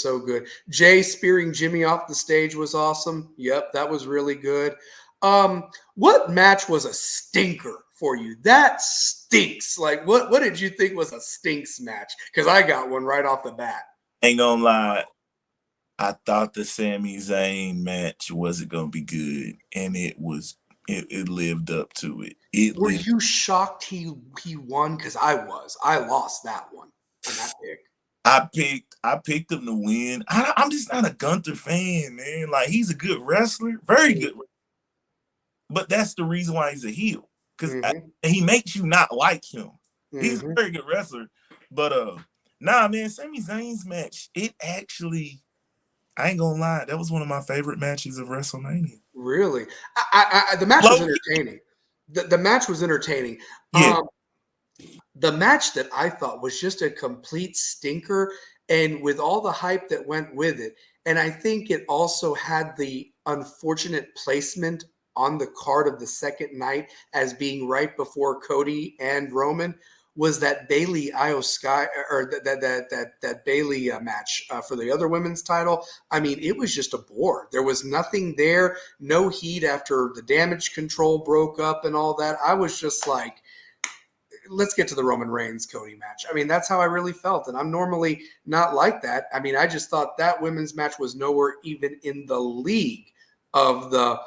so good. Jay spearing Jimmy off the stage was awesome. Yep, that was really good. What match was a stinker for you? That stinks. Like, what did you think was a stinks match? Because I got one right off the bat. Ain't gonna lie. I thought the Sami Zayn match wasn't gonna be good, and it was. It lived up to it. It Were lived. you shocked he won? Because I was. I lost that one on that pick. I picked him to win. I'm just not a Gunther fan, man. Like he's a good wrestler, very good, but that's the reason why he's a heel because Mm-hmm. he makes you not like him. He's a Mm-hmm. very good wrestler, but nah, man, Sami Zayn's match, it actually, I ain't gonna lie, that was one of my favorite matches of WrestleMania. Really, the match was Low key, entertaining. The match was entertaining. yeah, The match that I thought was just a complete stinker, and with all the hype that went with it, and I think it also had the unfortunate placement on the card of the second night as being right before Cody and Roman, was that Bailey Io Sky, or that Bailey match for the other women's title. I mean, it was just a bore. There was nothing there, no heat after the Damage Control broke up and all that. I was just like, let's get to the Roman Reigns Cody match. I mean, that's how I really felt, and I'm normally not like that. I mean, I just thought that women's match was nowhere even in the league of the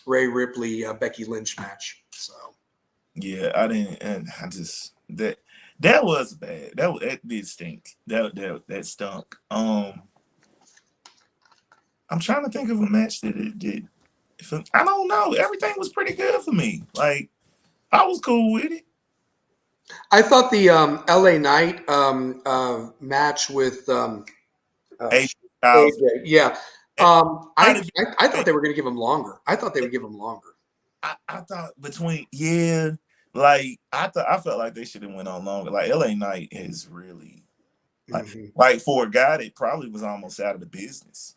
Ray Ripley Becky Lynch match. So yeah, I didn't, and I just that was bad. That did stink. That stunk. I'm trying to think of a match that it did. I don't know. Everything was pretty good for me. Like I was cool with it. I thought the LA Knight match with AJ Styles, AJ, yeah. I thought they were going to give him longer. I thought they would give him longer. I thought I felt like they should have went on longer. Like LA Knight is really like for a guy that probably was almost out of the business.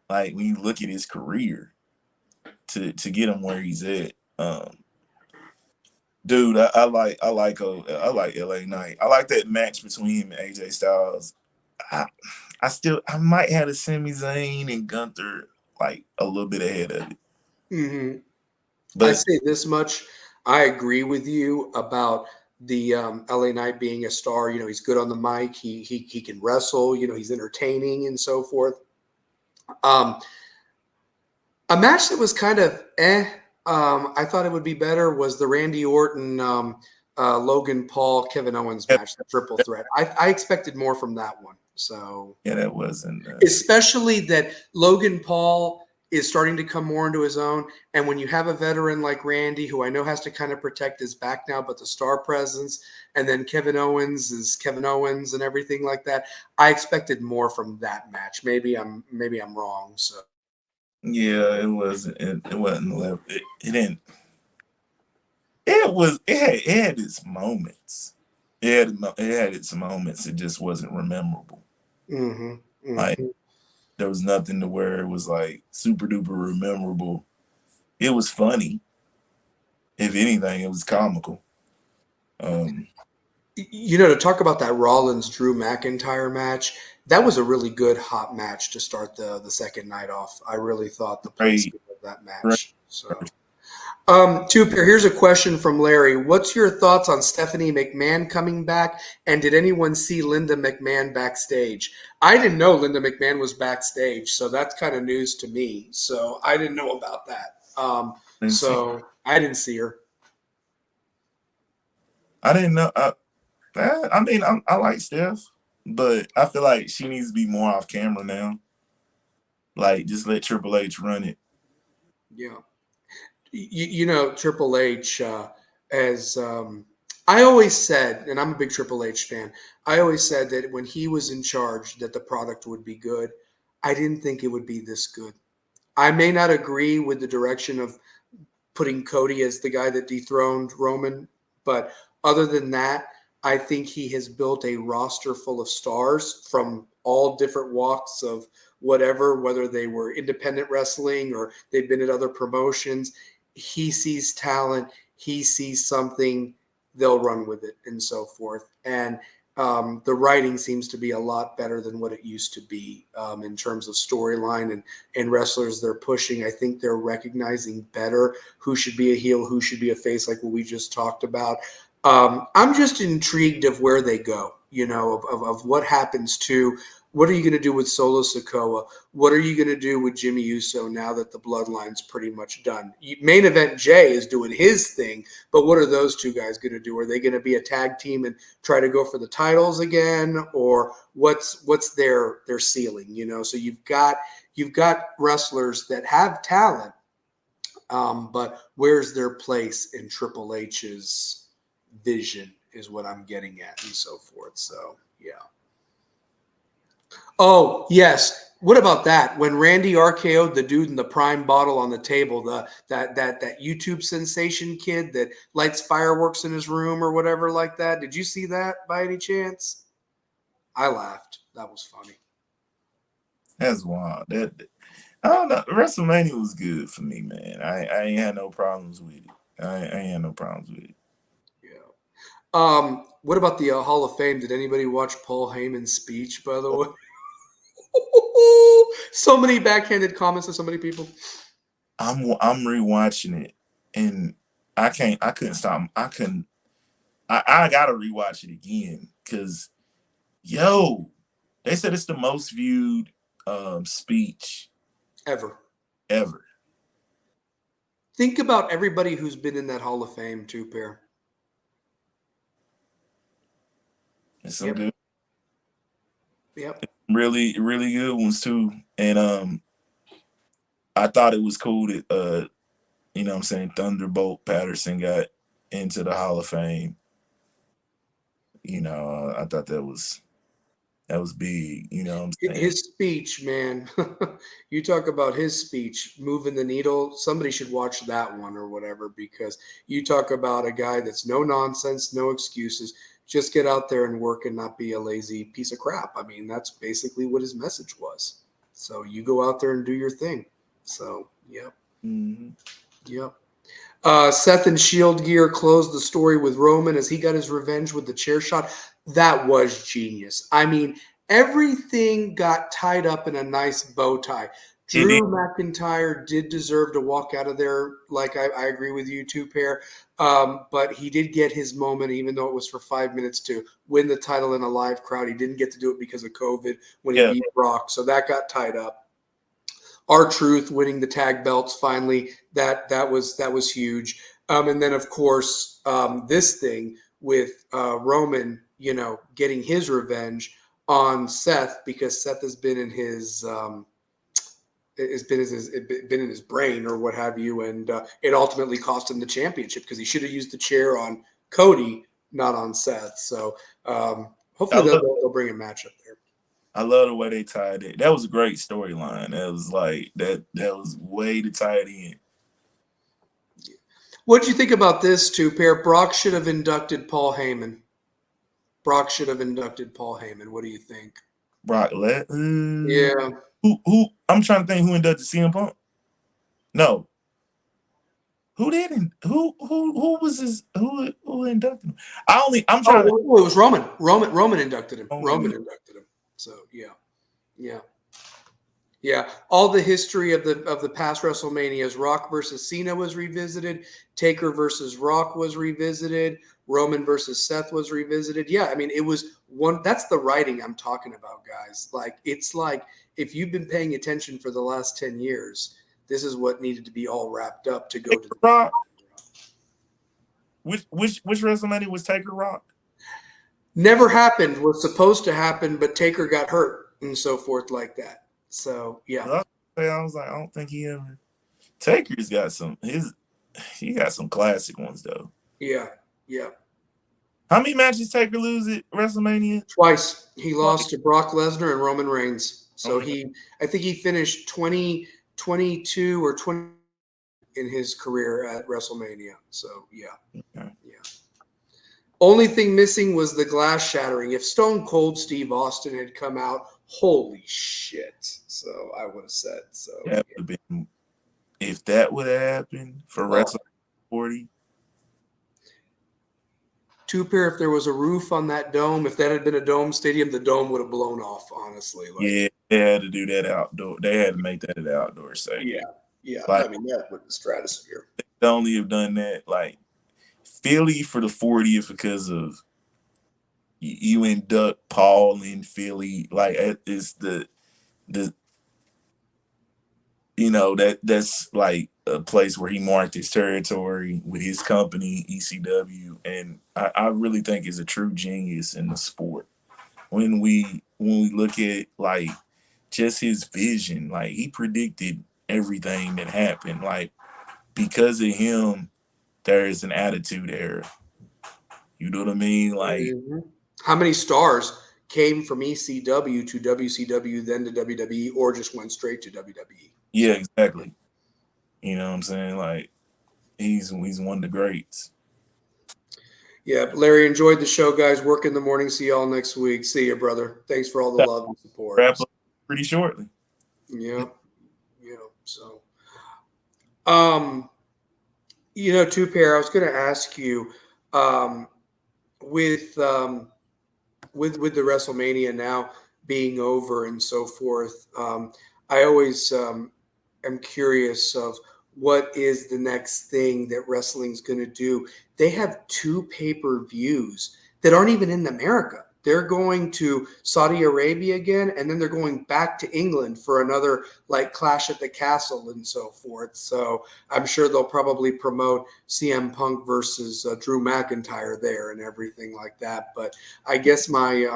Like when you look at his career to get him where he's at. Dude, I like LA Knight. I like that match between him and AJ Styles. I might have a Sami Zayn and Gunther like a little bit ahead of it. Mm-hmm. But I say this much: I agree with you about the LA Knight being a star. You know, he's good on the mic. He can wrestle. You know, he's entertaining and so forth. Um, a match that was kind of I thought it would be better was the Randy Orton, Logan Paul, Kevin Owens match, the triple threat. I expected more from that one. So yeah, that wasn't. Especially that Logan Paul is starting to come more into his own. And when you have a veteran like Randy, who I know has to kind of protect his back now, but the star presence, and then Kevin Owens is Kevin Owens and everything like that, I expected more from that match. Maybe I'm wrong. So Yeah, it wasn't. It wasn't. It didn't. It had its moments. It had its moments. It just wasn't memorable. Like there was nothing to where it was like super duper memorable. It was funny. If anything, it was comical. You know, to talk about that Rollins Drew McIntyre match, that was a really good hot match to start the second night off. I really thought the Great, placement of that great. match. So Tupac, here's a question from Larry. What's your thoughts on Stephanie McMahon coming back? And did anyone see Linda McMahon backstage? I didn't know Linda McMahon was backstage, so that's kind of news to me. So I didn't know about that. So I didn't see her. I didn't know. I mean, I like Steph, but I feel like she needs to be more off camera now. Like, just let Triple H run it. Yeah. You know, Triple H, as I always said, and I'm a big Triple H fan, I always said that when he was in charge, that the product would be good. I didn't think it would be this good. I may not agree with the direction of putting Cody as the guy that dethroned Roman, but other than that, I think he has built a roster full of stars from all different walks of whatever, whether they were independent wrestling or they've been at other promotions. He sees talent, he sees something, they'll run with it, and so forth. And the writing seems to be a lot better than what it used to be in terms of storyline and wrestlers they're pushing. I think they're recognizing better who should be a heel, who should be a face, like what we just talked about. I'm just intrigued of where they go, you know, of what happens to what are you going to do with Solo Sikoa? What are you going to do with Jimmy Uso now that the bloodline's pretty much done? Main Event Jay is doing his thing, but what are those two guys going to do? Are they going to be a tag team and try to go for the titles again, or what's their ceiling? You know, so you've got wrestlers that have talent, but where's their place in Triple H's vision is what I'm getting at, and so forth. So yeah. Oh, yes. What about that? When Randy RKO'd the dude in the prime bottle on the table, that YouTube sensation kid that lights fireworks in his room or whatever like that. Did you see that by any chance? I laughed. That was funny. That's wild. I don't know. WrestleMania was good for me, man. I ain't had no problems with it. I ain't had no problems with it. Yeah. What about the Hall of Fame? Did anybody watch Paul Heyman's speech, by the way? So many backhanded comments to so many people. I'm rewatching it, and I couldn't stop. I gotta rewatch it again because yo, they said it's the most viewed speech Ever. ever. Think about everybody who's been in that Hall of Fame, too, Pair. It's some Yep. good, Yep. really, really good ones too. And I thought it was cool that you know what I'm saying, Thunderbolt Patterson got into the Hall of Fame. You know, I thought that was That was big. You know what I'm saying? His speech, man. You talk about his speech moving the needle. Somebody should watch that one or whatever, because you talk about a guy that's no nonsense, no excuses. Just get out there and work and not be a lazy piece of crap. I mean, that's basically what his message was. So you go out there and do your thing. So, yep, Mm-hmm. yep. Seth and Shield Gear closed the story with Roman as he got his revenge with the chair shot. That was genius. I mean, everything got tied up in a nice bow tie. It Drew McIntyre did deserve to walk out of there. Like I agree with you, two pair. But he did get his moment, even though it was for 5 minutes to win the title in a live crowd. He didn't get to do it because of COVID when he yeah. beat Brock, so that got tied up. R-Truth winning the tag belts finally, that was huge. And then of course this thing with Roman, getting his revenge on Seth, because Seth has been in his been in his brain or what have you, and it ultimately cost him the championship because he should have used the chair on Cody, not on Seth. So I hopefully love they'll bring a match up there. I love the way they tied it. That was a great storyline. That was like that was way to tie it in. What do you think about this, two pair? Brock should have inducted Paul Heyman. Brock should have inducted Paul Heyman. What do you think? Brock Yeah. who I'm trying to think who inducted CM Punk. No. Who didn't? Who was his who inducted him? I'm Oh, trying to well, it was Roman. Roman inducted him. Roman. Roman inducted him. So yeah, yeah, yeah. All the history of the past WrestleManias: Rock versus Cena was revisited. Taker versus Rock was revisited. Roman versus Seth was revisited. Yeah, I mean, it was one. That's the writing I'm talking about, guys. Like, it's like if you've been paying attention for the last 10 years, this is what needed to be all wrapped up to go to the. Rock. Which WrestleMania was Taker Rock? Never happened. Was supposed to happen, but Taker got hurt and so forth like that. So yeah, I was like, I don't think he ever. Taker's got he got some classic ones though. yeah, yeah. How many matches Taker lose at WrestleMania? Twice he Twice. lost to Brock Lesnar and Roman Reigns. So Okay. I think he finished 20, 22 or 20 in his career at WrestleMania. So yeah, Okay. yeah. Only thing missing was the glass shattering. If Stone Cold Steve Austin had come out, holy shit! So I would have said so. That would have been if that would have happened for Oh, WrestleMania 40. two pair. If there was a roof on that dome, if that had been a dome stadium, the dome would have blown off. Honestly, like Yeah, they had to do that outdoor. They had to make that an outdoor stadium. yeah, yeah. I Like mean that with the stratosphere. they only have done that like Philly for the 40th because of you induct Paul in Philly. Like it's the that's like a place where he marked his territory with his company ECW, and I really think is a true genius in the sport. When we look at like just his vision, like he predicted everything that happened. Like because of him, there is an attitude era. You know what I mean? Like Mm-hmm. How many stars came from ECW to WCW, then to WWE, or just went straight to WWE? yeah, exactly. You know what I'm saying? Like he's one of the greats. Yeah, Larry, enjoyed the show, guys. Work in the morning. See y'all next week. See you, brother. Thanks for all the love and support. Wrap up pretty shortly. Yeah, yeah. So, two pair. I was going to ask you, um, with with the WrestleMania now being over and so forth. I always am curious of what is the next thing that wrestling's going to do. They have two pay-per-views that aren't even in America. They're going to Saudi Arabia again, and then they're going back to England for another like Clash at the Castle and so forth. So I'm sure they'll probably promote CM Punk versus Drew McIntyre there and everything like that. But I guess my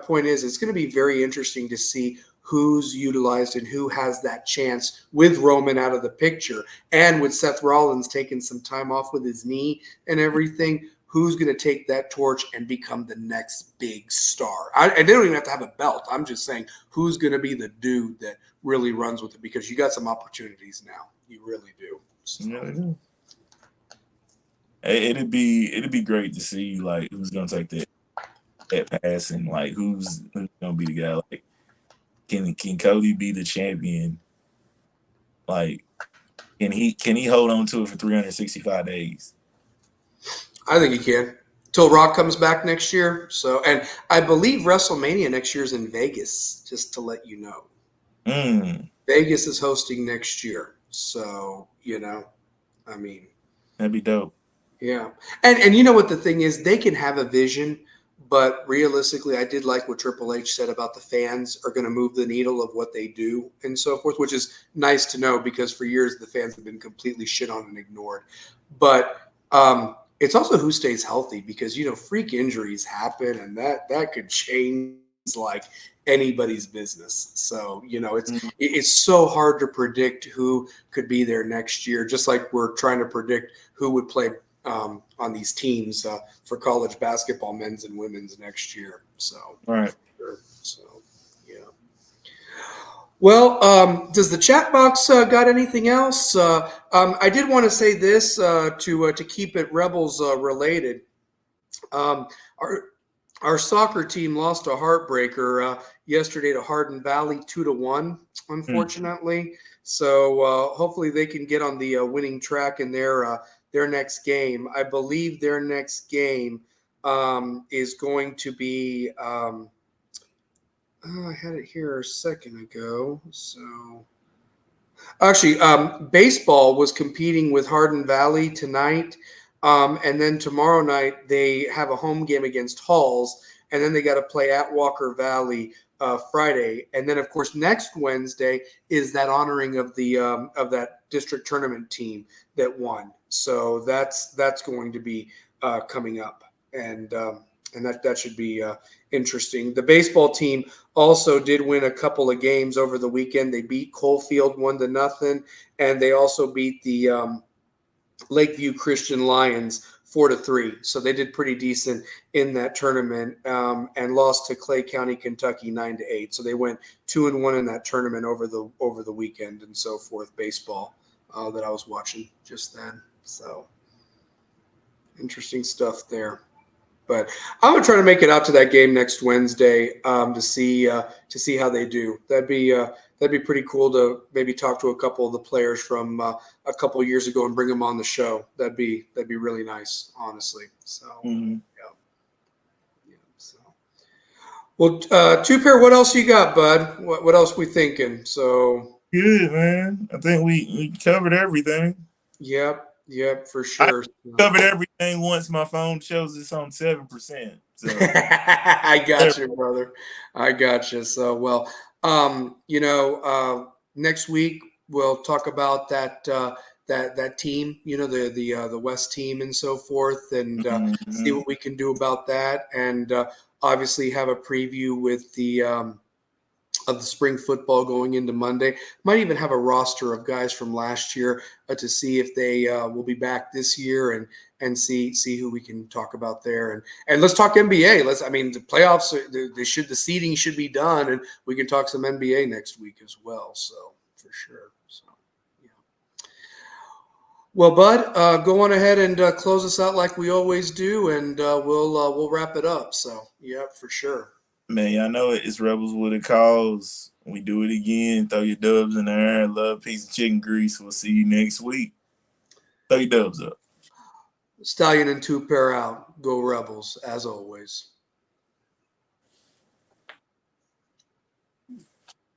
point is it's going to be very interesting to see who's utilized and who has that chance with Roman out of the picture and with Seth Rollins taking some time off with his knee and everything. who's going to take that torch and become the next big star. And they don't even have to have a belt. I'm just saying who's going to be the dude that really runs with it, because you got some opportunities now. You really do. So. Yeah, it'd be great to see like who's gonna take that pass, and like who's gonna be the guy. Like, can Cody be the champion? Like, can he hold on to it for 365 days? I think he can. Till Rock comes back next year. So, and I believe WrestleMania next year is in Vegas, just to let you know. Vegas is hosting next year. So, I mean, that'd be dope. Yeah. And you know what the thing is, they can have a vision, but realistically, I did like what Triple H said about the fans are going to move the needle of what they do and so forth, which is nice to know, because for years the fans have been completely shit on and ignored. But it's also who stays healthy, because freak injuries happen, and that could change like anybody's business. So it's so hard to predict who could be there next year, just like we're trying to predict who would play on these teams for college basketball, men's and women's, next year. So, right. Sure. So, yeah. Well, does the chat box got anything else? I did want to say this to keep it Rebels related. Our soccer team lost a heartbreaker yesterday to Hardin Valley 2-1, unfortunately. So hopefully they can get on the winning track in their next game. I believe their next game is going to be. I had it here a second ago. So actually, baseball was competing with Hardin Valley tonight. And then tomorrow night, they have a home game against Halls. And then they got to play at Walker Valley Friday. And then, of course, next Wednesday is that honoring of the of that district tournament team that won. So that's going to be coming up. And that should be interesting. The baseball team also did win a couple of games over the weekend. They beat Coalfield 1-0, and they also beat the Lakeview Christian Lions 4-3. So they did pretty decent in that tournament, and lost to Clay County, Kentucky 9-8. So they went 2-1 in that tournament over the weekend and so forth. Baseball that I was watching just then. So interesting stuff there. But I'm gonna try to make it out to that game next Wednesday to see how they do. That'd be pretty cool to maybe talk to a couple of the players from a couple of years ago and bring them on the show. That'd be really nice, honestly. So yeah. So well, Two Pair, what else you got, bud? What else we thinking? So good, man. I think we covered everything. Yep, for sure. Covered everything once my phone shows it's on 7%. So I got you, brother. I got you. So, well, next week we'll talk about that team, the West team and so forth, and see what we can do about that, and obviously have a preview with the of the spring football going into Monday. Might even have a roster of guys from last year to see if they will be back this year, and see who we can talk about there. And let's talk NBA. The playoffs, the seeding should be done, and we can talk some NBA next week as well. So for sure. So yeah. Well, Bud, go on ahead and close us out like we always do, and we'll wrap it up. So yeah, for sure. Man, y'all know it. It's Rebels with a Cause. We do it again. Throw your dubs in the air. Love, peace, and chicken grease. We'll see you next week. Throw your dubs up. Stallion and Two Pair out. Go Rebels, as always.